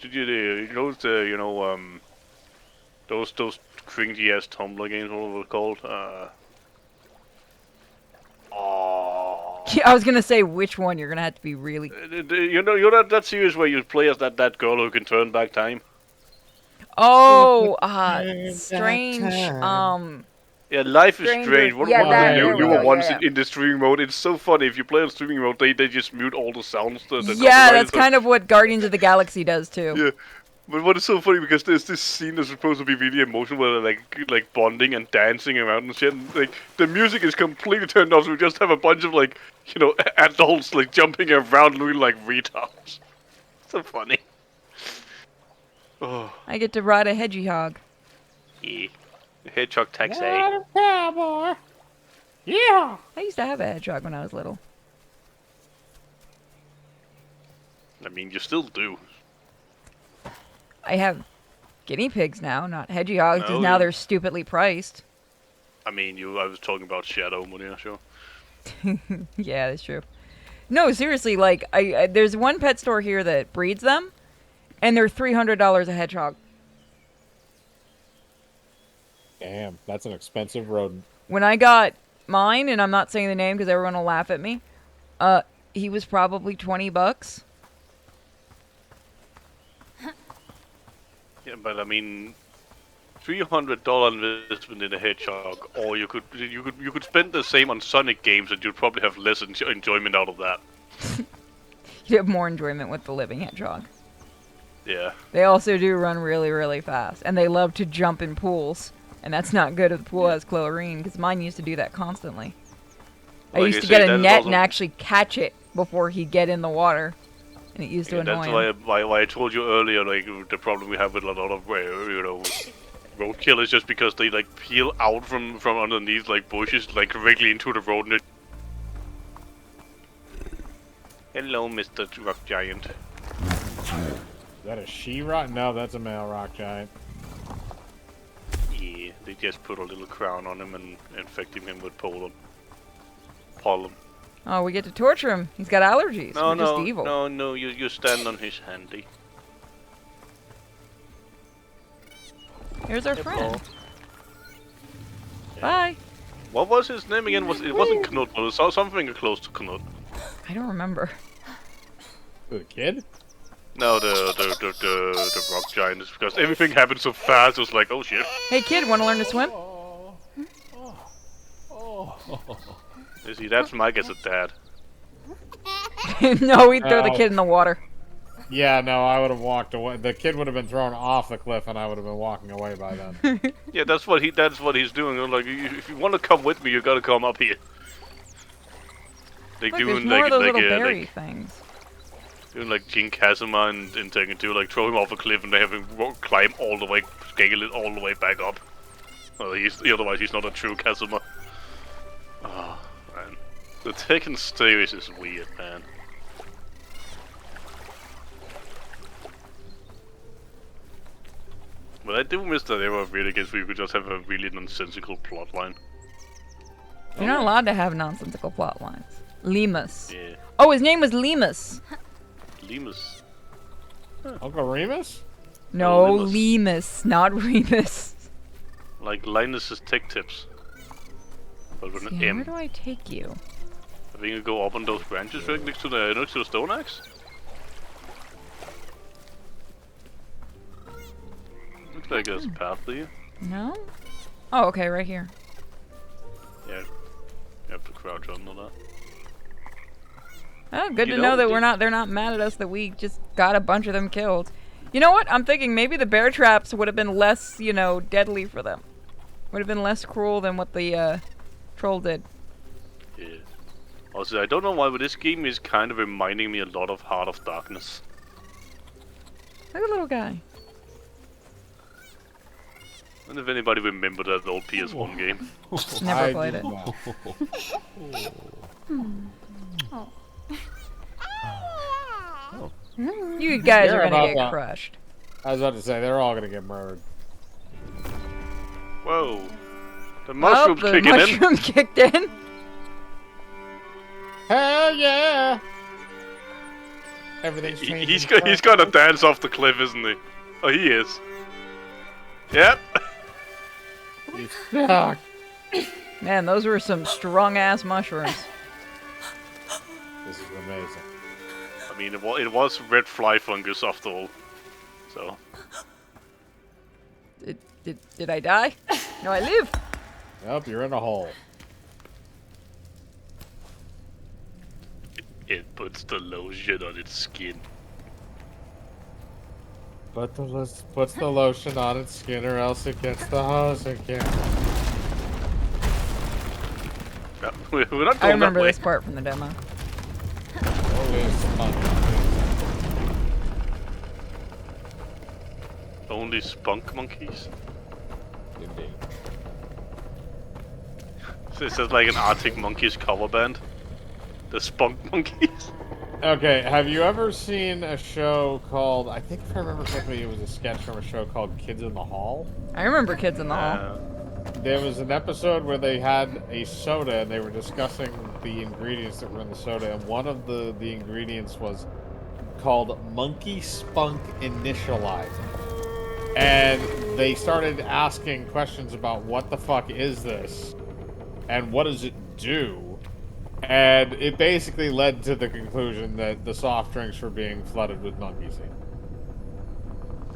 notice those cringy ass Tumblr games? What were they called? Yeah, I was gonna say which one. You're gonna have to be really. You know that series where you play as that girl who can turn back time? Oh, strange. Yeah, Life is Stranger- Strange. What yeah, about that- you there we were go, once yeah. in the streaming mode? It's so funny. If you play on streaming mode, they just mute all the sounds. The Yeah, copyrighted that's stuff. kind of what Guardians of the Galaxy does too. Yeah. But what is so funny because there's this scene that's supposed to be really emotional where they're like bonding and dancing around and shit. And, like the music is completely turned off, so we just have a bunch of adults like jumping around looking like retards. So funny. Oh, I get to ride a hedgehog. yeah. Hedgehog taxi. Cowboy. Yeah. I used to have a hedgehog when I was little. I mean, you still do. I have guinea pigs now, not hedgehogs, because No, now you- they're stupidly priced. I mean, I was talking about Shadow Money, sure. Yeah, that's true. No, seriously, like I there's one pet store here that breeds them, and they're $300 a hedgehog. Damn, that's an expensive rodent. When I got mine, and I'm not saying the name because everyone will laugh at me, he was probably $20. Yeah, but I mean, $300 investment in a hedgehog, or you could spend the same on Sonic games, and you'd probably have less enjoyment out of that. You have more enjoyment with the living hedgehog. Yeah. They also do run really, really fast, and they love to jump in pools. And that's not good if the pool has chlorine, because mine used to do that constantly. I Like used I to say, get that a is net also- and actually catch it before he'd get in the water. And it used to annoy That's him. why I told you earlier, like, the problem we have with a lot of, roadkill is just because they, like, peel out from underneath, like, bushes, like, directly into the road. And hello, Mr. Rock Giant. Is that a she-rock? No, that's a male rock giant. Yeah, they just put a little crown on him and infecting him with pollen. Oh, we get to torture him. He's got allergies. No, We're no, just evil. no, you stand on his handy. Here's our Hey, friend. Paul. Bye. What was his name again? It wasn't Knut, but it was something close to Knut. I don't remember. The kid? No, the rock giant is because everything happened so fast. It was like, oh shit. Hey kid, want to learn to swim? You see, that's my guess at dad. No, we'd throw the No. kid in the water. Yeah, no, I would have walked away. The kid would have been thrown off the cliff, and I would have been walking away by then. Yeah, that's what he's doing. I'm like, if you want to come with me, you gotta come up here. Like Look, there's doing more like of those little berry like things. doing like Jin Kazuma and Tekken 2, like throw him off a cliff and they have him climb all the way, scale it all the way back up. Well, otherwise he's not a true Kazuma. Oh man, the Tekken series is weird, man. But I do miss that era of video games where you could just have a really nonsensical plotline. You're not allowed to have nonsensical plot lines. Lemus. Yeah, Oh, his name was Lemus. Lemus. Uncle Remus? No, Lemus. Lemus, not Remus. Like Linus's Tech Tips. But with an Yeah, M. where do I take you? I think you go up on those branches right next to the stone axe. Looks like there's a path to you. No? Oh, okay, right here. Yeah. You have to crouch under that. Oh, good You to know, know that did- they're not mad at us that we just got a bunch of them killed. You know what? I'm thinking maybe the bear traps would have been less, deadly for them. Would have been less cruel than what the troll did. Yeah. Also, I don't know why, but this game is kind of reminding me a lot of Heart of Darkness. Look at the little guy. And if anybody remember that old PS1 game. Never I played do it. not. You guys Yeah, are gonna about get that. crushed. I was about to say, they're all gonna get murdered. Whoa. The mushrooms Oh, the kicking mushroom kicked in. Hell yeah! Everything's in. changing. He's gonna dance off the cliff, isn't he? Oh, he is. Yep. He's stuck. Man, those were some strong ass mushrooms. This is amazing. I mean, it was red fly fungus after all. So. Did I die? No, I live. Nope, you're in a hole. It puts the lotion on its skin. Puts the lotion on its skin, or else it gets the hose again. Yeah, we're not going I remember that way. this part from the demo. Always fun. Only spunk monkeys. Indeed. This is like an Arctic Monkeys cover band. The Spunk Monkeys. Okay, have you ever seen a show called, I think if I remember correctly, it was a sketch from a show called Kids in the Hall? I remember Kids in the Hall. There was an episode where they had a soda and they were discussing the ingredients that were in the soda, and one of the ingredients was called Monkey Spunk Initializer. And they started asking questions about what the fuck is this and what does it do? And it basically led to the conclusion that the soft drinks were being flooded with monkey seed.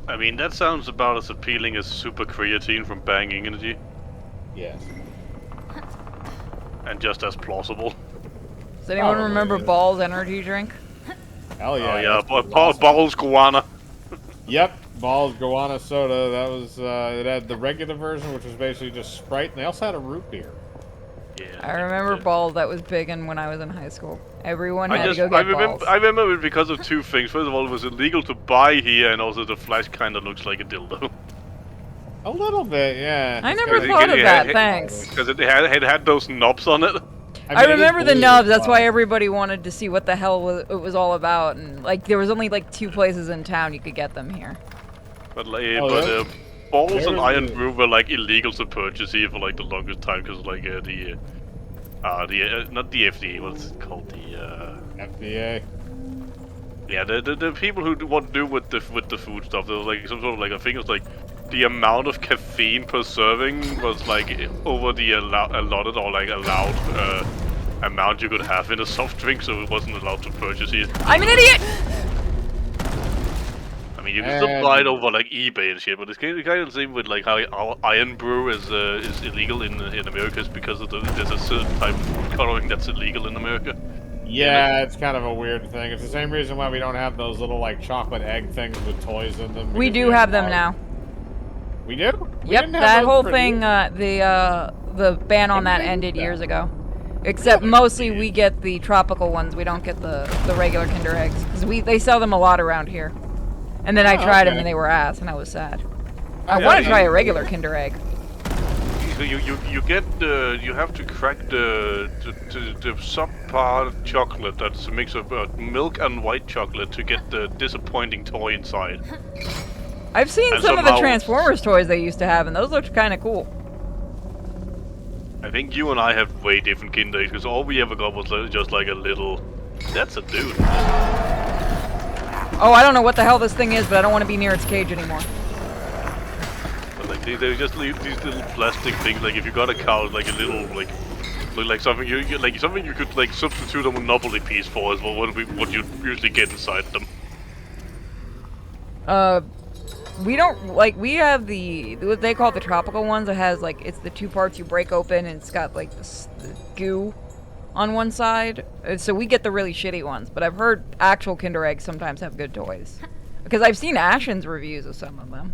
I mean, that sounds about as appealing as super creatine from Bang Energy, Yes. and just as plausible. Does anyone Probably remember is. Ball's energy drink? Hell yeah. Oh yeah, that's pretty awesome. Bubbles Guana. Yep, Ball's Guana soda. That was it had the regular version, which was basically just Sprite, and they also had a root beer. Yeah. I remember Balls. That was big in when I was in high school. Everyone had I to go get Balls. remember it because of two things. First of all, it was illegal to buy here, and also the flash kind of looks like a dildo. A little bit, yeah. I Just never kinda- thought of that. it- Thanks. Because it had those knobs on it. I mean, it is remember the blue nubs. as That's well. why everybody wanted to see what the hell it was all about. And like, there was only like 2 places in town you could get them here. But Oh, Balls there and was Iron the- Brew were like illegal to purchase here for like the longest time because like not the FDA, what's it called, FDA. yeah, the people who want to do with the food stuff, there was like some sort of like, I think it was like the amount of caffeine per serving was like over the allotted or like allowed amount you could have in a soft drink, so it wasn't allowed to purchase here. I'm an idiot! I mean, you can still buy it over like eBay and shit, but it's kind of the same with like how Iron Brew is illegal in America, is because of there's a certain type of food coloring that's illegal in America. Yeah, it's kind of a weird thing. It's the same reason why we don't have those little like chocolate egg things with toys in them. We because do have them now. We do? We Yep, didn't have that those whole for thing, years. the ban on When that did they do ended that? years ago. Except mostly we get the tropical ones. We don't get the regular Kinder Eggs because they sell them a lot around here. And then I Oh, tried them okay. and they were ass, and I was sad. I Yeah, want to you- try a regular Kinder Egg. So you get you have to crack the subpar chocolate that's a mix of milk and white chocolate to get the disappointing toy inside. I've seen And some of the somehow- Transformers toys they used to have, and those looked kind of cool. I think you and I have way different Kinder Eggs because all we ever got was just like a little. That's a dude. Oh, I don't know what the hell this thing is, but I don't want to be near its cage anymore. But like they're just these little plastic things. Like if you got a cow, like a little like look like something you like something you could like substitute a Monopoly piece for is what you usually get inside them. We don't, like, we have what they call the tropical ones. It has, like, it's the 2 parts you break open, and it's got, like, the goo on one side. So we get the really shitty ones, but I've heard actual Kinder Eggs sometimes have good toys. Because I've seen Ashen's reviews of some of them.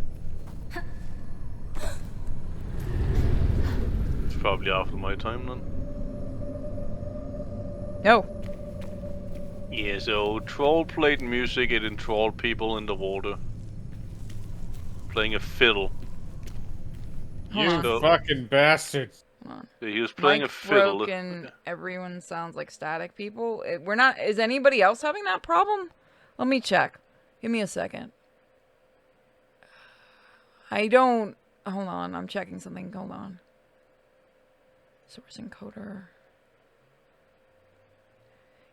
It's probably after my time then. No. Yeah, so Troll played music and enthralled people in the water. Playing a fiddle. You Hold on. fucking bastards. Hold on. So he was playing Mike a fiddle. broke and everyone sounds like static people. We're not, is anybody else having that problem? Let me check. Give me a second. Hold on, I'm checking something. Hold on. Source encoder.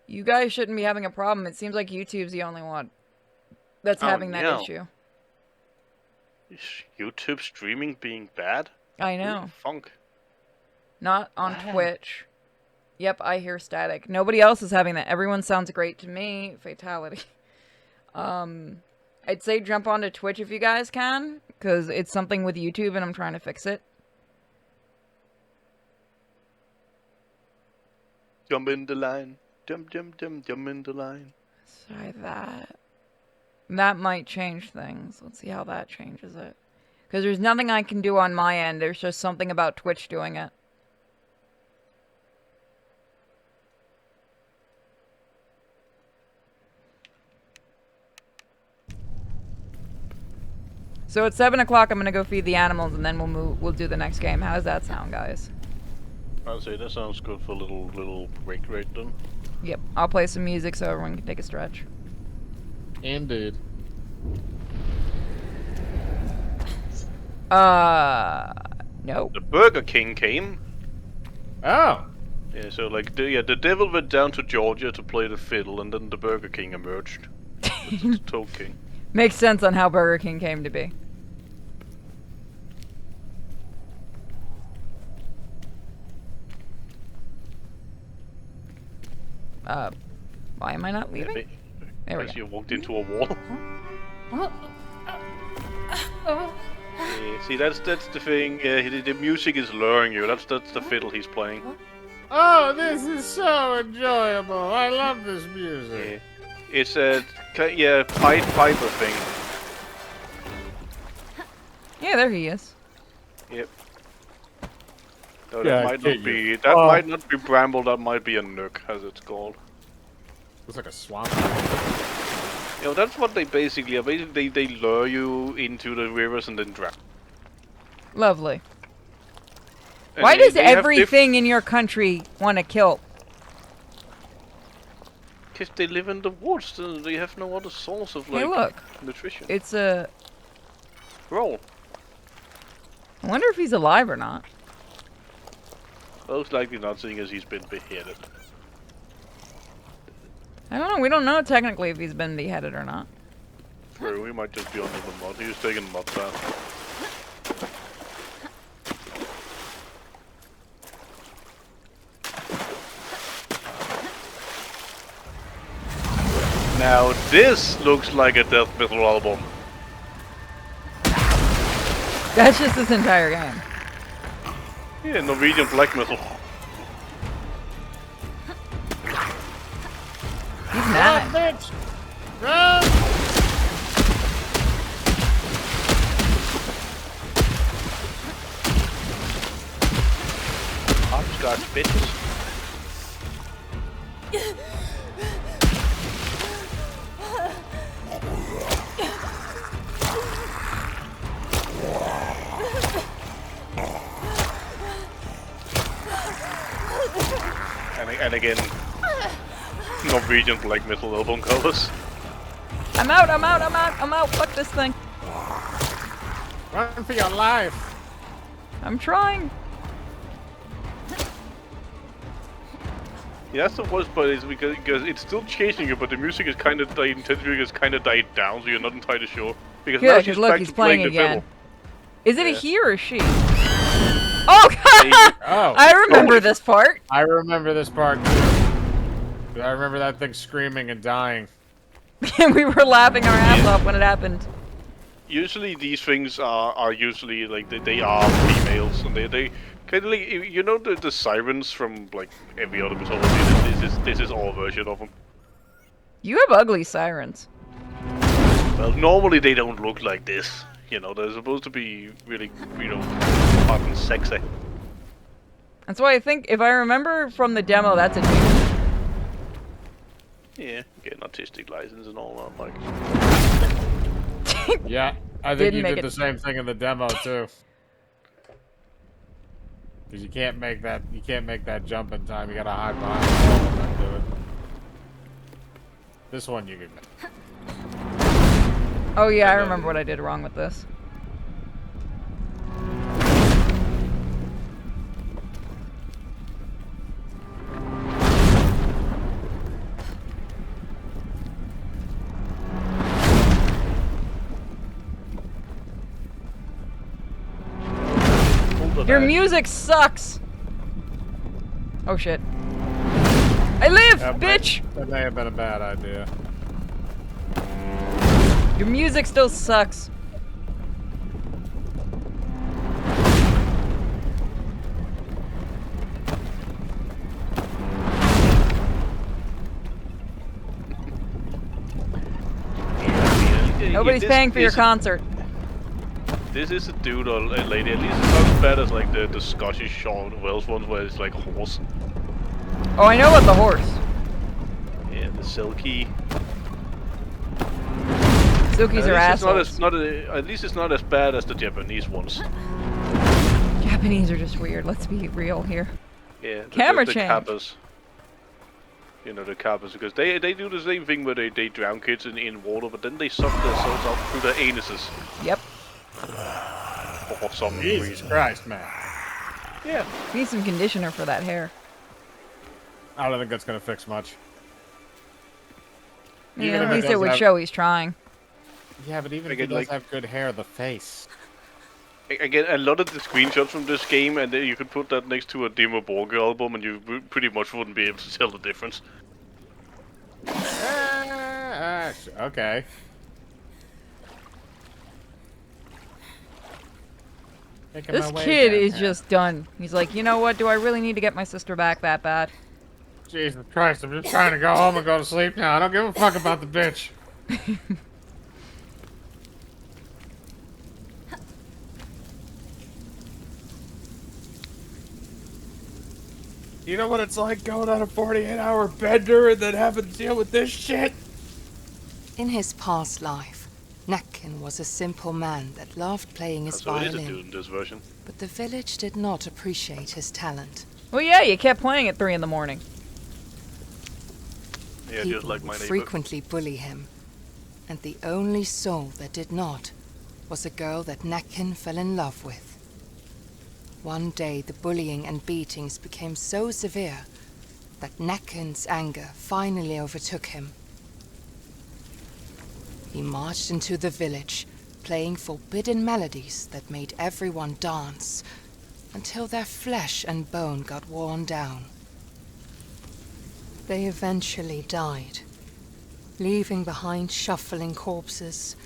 You guys shouldn't be having a problem. It seems like YouTube's the only one that's Oh, having that no. issue. Is YouTube streaming being bad? I Holy know. Funk. Not on Wow. Twitch. Yep, I hear static. Nobody else is having that. Everyone sounds great to me. Fatality. I'd say jump onto Twitch if you guys can, because it's something with YouTube and I'm trying to fix it. Jump in the line. Jump in the line. Try that. That might change things. Let's see how that changes it. Because there's nothing I can do on my end. There's just something about Twitch doing it. So at 7 o'clock, I'm gonna go feed the animals, and then we'll do the next game. How does that sound, guys? I'd say that sounds good for a little break right then. Yep, I'll play some music so everyone can take a stretch. Indeed. No. The Burger King came. Oh. Yeah, so like the devil went down to Georgia to play the fiddle, and then the Burger King emerged. It's the Toad King. Makes sense on how Burger King came to be. Why am I not leaving? There we As go. you walked into a wall. Yeah, see, that's the thing. The music is luring you. That's the fiddle he's playing. Oh, this is so enjoyable. I love this music. Yeah. It's a Pied Piper thing. Yeah, there he is. Yep. No, Yeah, that might get not you. be. That might not be Bramble. That might be a nook, as it's called. Looks like a swamp. You know, that's what they basically are. Basically, they lure you into the rivers and then drown. Lovely. And Why does they have everything in your country want to kill? Because they live in the woods, so they have no other source of Hey, like look. nutrition. It's a... Roll. I wonder if he's alive or not. Most likely not, seeing as he's been beheaded. I don't know. We don't know technically if he's been beheaded or not. True, he might just be under the mud. He was taking mud bath. Now this looks like a death metal album. That's just this entire game. Yeah, Norwegian black metal. He's mad. Bitch! Run! Hopscotch bitches. And again, Norwegian black metal album covers. I'm out, I'm out, I'm out, I'm out. Fuck this thing. Run for your life! I'm trying. Yeah, that's the worst part is because it's still chasing you, but the music is kind of died, intensity has kind of died down, so you're not entirely sure. Because now Good, she's because look, back he's to playing the again. fiddle. Is it a Yeah. he or a she? Oh, God! Oh, I remember this part. I remember this part too. I remember that thing screaming and dying. And we were laughing our ass off when it happened. Usually these things are usually like they are females, and they kind of like, you know, the sirens from like every other mythology. This is our version of them. You have ugly sirens. Well, normally they don't look like this. You know, they're supposed to be really, you know, hot and sexy. That's why I think, if I remember from the demo, that's a dude. Yeah, get an artistic license and all that, like. Yeah, I think Didn't you make did it. the same thing in the demo too. Because you can't make that jump in time. You gotta hide behind the wall and then do it. This one you can. Oh yeah, I remember what I did wrong with this. Your music sucks! Oh shit. I live, bitch! That may have been a bad idea. Your music still sucks. Nobody's paying for your concert. This is a dude or a lady. At least it's not as bad as like the Scottish Sean Wells ones, where it's like horse. Oh, I know about the horse. Yeah, the silky. Silkies are assholes. At least it's not as bad as the Japanese ones. Japanese are just weird. Let's be real here. Yeah, Camera the change. Kappas. You know, the Kappas, because they do the same thing where they drown kids in water, but then they suck their souls out through their anuses. Yep. For some Jesus reason. Christ, man. Yeah. Need some conditioner for that hair. I don't think that's gonna fix much. Yeah, Even at if it least it does would have- show he's trying. Yeah, but even if Again, he does like- have good hair, the face. Again, a lot of the screenshots from this game, and then you could put that next to a Dimmu Borgir album, and you pretty much wouldn't be able to tell the difference. Okay. Making This my way kid down is here. just done. He's like, you know what? Do I really need to get my sister back that bad? Jesus Christ, I'm just trying to go home and go to sleep now. I don't give a fuck about the bitch. You know what it's like going on a 48-hour bender and then having to deal with this shit? In his past life, Necken was a simple man that loved playing his So it is a dude violin, in this version. but the village did not appreciate his talent. Well, yeah, you kept playing at 3 in the morning. Yeah, People just like my would neighbor. frequently bully him, and the only soul that did not was a girl that Necken fell in love with. One day, the bullying and beatings became so severe that Necken's anger finally overtook him. He marched into the village, playing forbidden melodies that made everyone dance, until their flesh and bone got worn down. They eventually died, leaving behind shuffling corpses,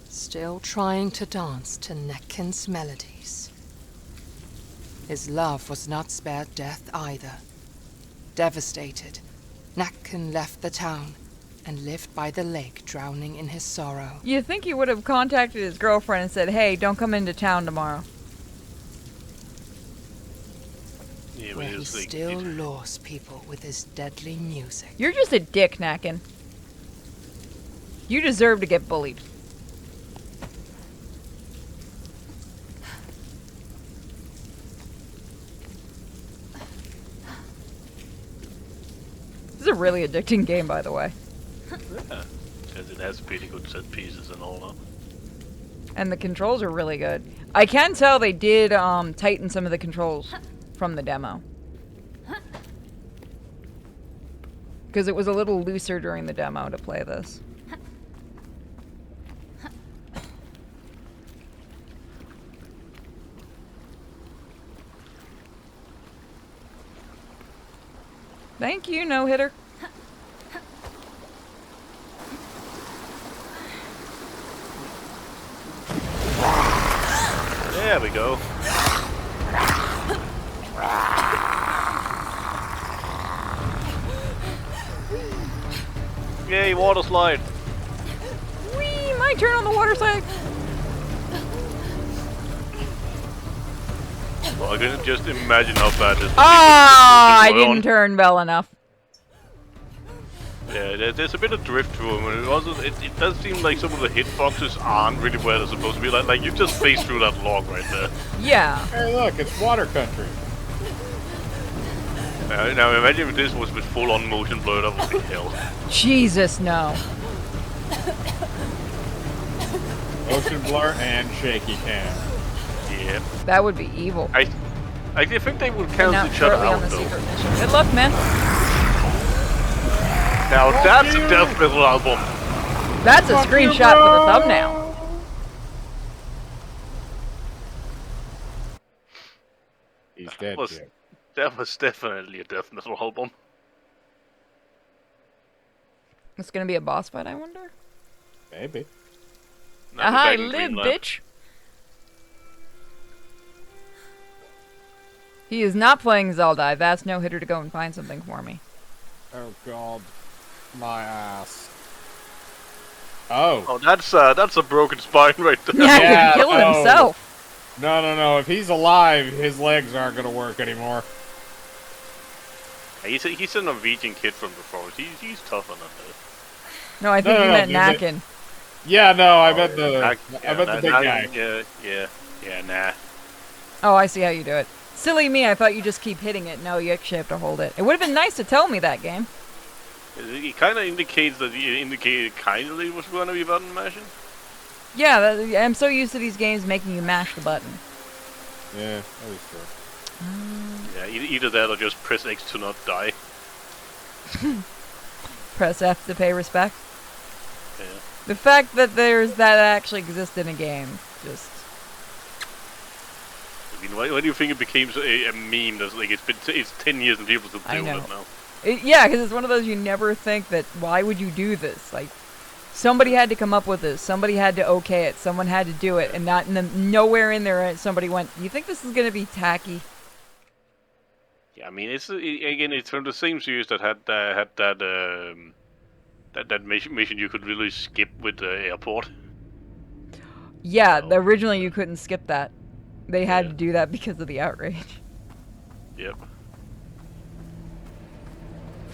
still trying to dance to Necken's melodies. His love was not spared death either. Devastated, Necken left the town and lived by the lake, drowning in his sorrow. You think he would have contacted his girlfriend and said, hey, don't come into town tomorrow. Yeah, Where but he it's like, still lures people with his deadly music. You're just a dick, Nacken. You deserve to get bullied. This is a really addicting game, by the way. yeah, because it has pretty good set pieces and all that. And the controls are really good. I can tell they did tighten some of the controls from the demo. Because it was a little looser during the demo to play this. Thank you, no-hitter. There we go. Yay, water slide. Whee! My turn on the water slide. Well, I can just imagine how bad this. Ah! I going on. didn't turn well enough. Yeah, there's a bit of drift to them, and it does seem like some of the hitboxes aren't really where they're supposed to be. Like you just faced through that log right there. Yeah. Hey, look, it's water country. Now imagine if this was with full-on motion blur, that would be hell. Jesus, no. Motion blur and shaky cam. Yeah. That would be evil. I think they would And cancel now each other shortly on out the though. secret mission. Good luck, man. Now that's a death metal album. That's a screenshot for the thumbnail. He's dead, Jim. That was definitely a death metal album. It's gonna be a boss fight, I wonder? Maybe. Now we're Aha, I back in live, Greenland. bitch! He is not playing Zelda. I've asked no hitter to go and find something for me. Oh god. My ass. Oh. Oh, that's a broken spine right there. Yeah, Yeah, he killed no. himself. No. If he's alive, his legs aren't gonna work anymore. He's a Norwegian kid from the forest. He's tough on that. No, I think No, you no, meant no, Nacken. Yeah, no, I meant the Yeah, I meant the big guy. Yeah, nah. Oh, I see how you do it. Silly me, I thought you just keep hitting it. No, you actually have to hold it. It would have been nice to tell me that game. It kind of indicates that he indicated kind of it was going to be button mashing. Yeah, I'm so used to these games making you mash the button. Yeah, that is true. Yeah, either that or just press X to not die. Press F to pay respect. Yeah. The fact that that actually exists in a game, just... I mean, why do you think it became a meme? That's like it's 10 years and people still I do know. it now. Yeah, because it's one of those you never think that, why would you do this? Like, somebody had to come up with this. Somebody had to okay it. Someone had to do it. And nowhere in there somebody went, you think this is going to be tacky? Yeah, I mean, it's from the same series that had that mission you could really skip with the airport. Yeah, So- originally you couldn't skip that. They had Yeah. to do that because of the outrage. Yep.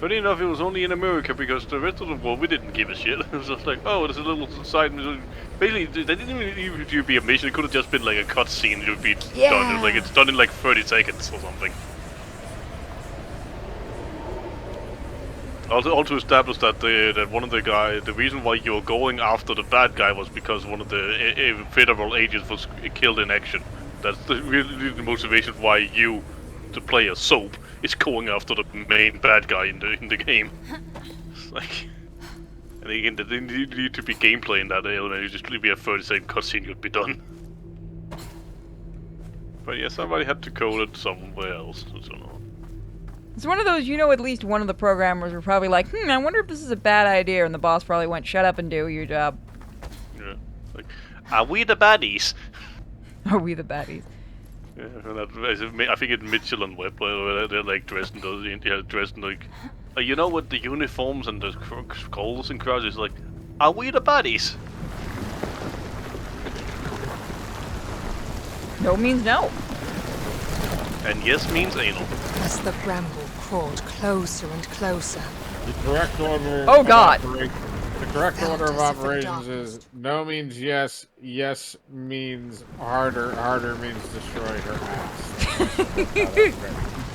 funny enough, it was only in America because the rest of the world we didn't give a shit. It was just like, oh, there's a little side mission. Basically, they didn't even be a mission. It could have just been like a cutscene. It would be done. It was like it's done in like 30 seconds or something. Also established that that one of the the reason why you were going after the bad guy was because one of the federal agents was killed in action. That's really the motivation why you, the player Soap, is going after the main bad guy in the game. It's like, and again, there didn't need to be gameplay in that element. You just be a 30-second cutscene, you'd be done. But yeah, somebody had to code it somewhere else. I don't know. It's one of those, you know, at least one of the programmers were probably like, I wonder if this is a bad idea, and the boss probably went, shut up and do your job. Yeah. Like, are we the baddies? Are we the baddies? Yeah, and I think it's Mitchell and Webb, where they're like dressed in like, you know, with the uniforms and the skulls and crosses, like, are we the baddies? No means no. And yes means anal. As the bramble crawled closer and closer. The correct order. Oh, God. The correct order of operations is no means yes, yes means harder, harder means destroy her ass.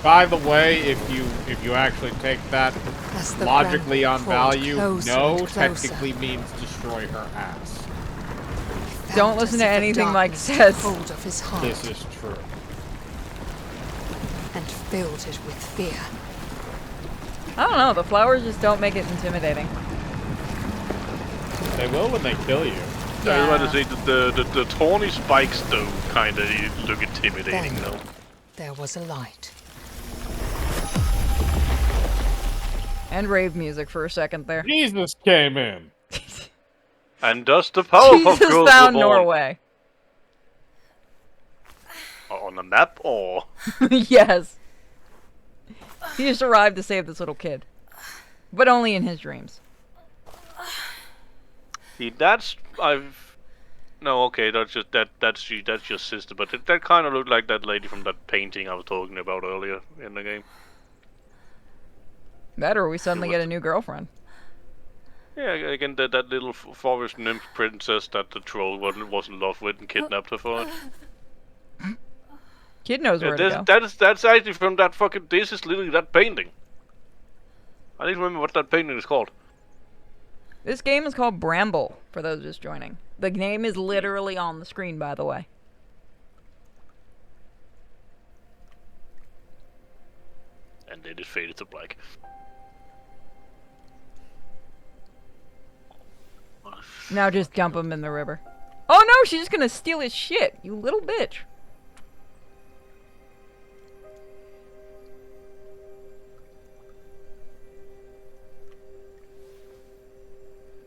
By the way, if you actually take that logically on value, no technically means destroy her ass. Don't listen to anything Mike says. Hold of his heart. This is true. And filled it with fear. I don't know, the flowers just don't make it intimidating. They will when they kill you. Yeah. I was about to say the thorny spikes though kinda look intimidating Then, though. There was a light. And rave music for a second there. Jesus came in. And thus the Powerpuff Jesus Girls found were born. Norway. On the map, or Yes. He just arrived to save this little kid. But only in his dreams. see, that's no, okay, that's your sister, but that kind of looked like that lady from that painting I was talking about earlier in the game. That or we suddenly get a new girlfriend. Yeah, again, that little forest nymph princess that the troll was in love with and kidnapped her for it. Kid knows where to go. That's actually from that fucking. This is literally that painting. I don't remember what that painting is called. This game is called Bramble, for those just joining. The name is literally on the screen, by the way. And then it faded to black. Now just dump him in the river. Oh no, she's just gonna steal his shit, you little bitch.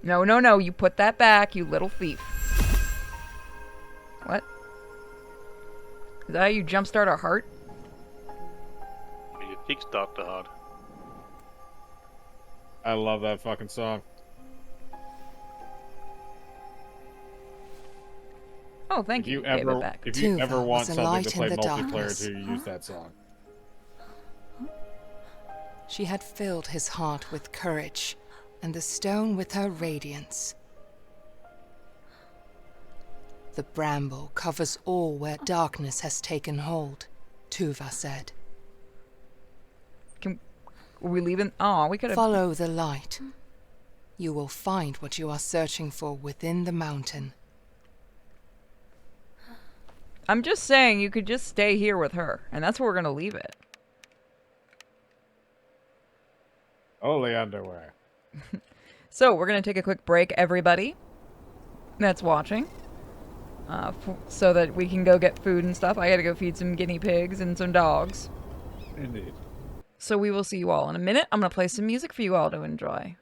No, no, no, you put that back, you little thief. What? Is that how you jumpstart a heart? You kickstart the heart. I love that fucking song. Oh, thank you. Gave it back. If you ever Tuva want was a something light to play in the multiplayer darkness. to, use that song. She had filled his heart with courage, and the stone with her radiance. The bramble covers all where darkness has taken hold, Tuva said. Are we leaving? Oh, we could have. Follow the light. You will find what you are searching for within the mountain. I'm just saying you could just stay here with her, and that's where we're gonna leave it. Only underwear. So we're gonna take a quick break, everybody that's watching, so that we can go get food and stuff. I gotta go feed some guinea pigs and some dogs. Indeed. So we will see you all in a minute. I'm gonna play some music for you all to enjoy.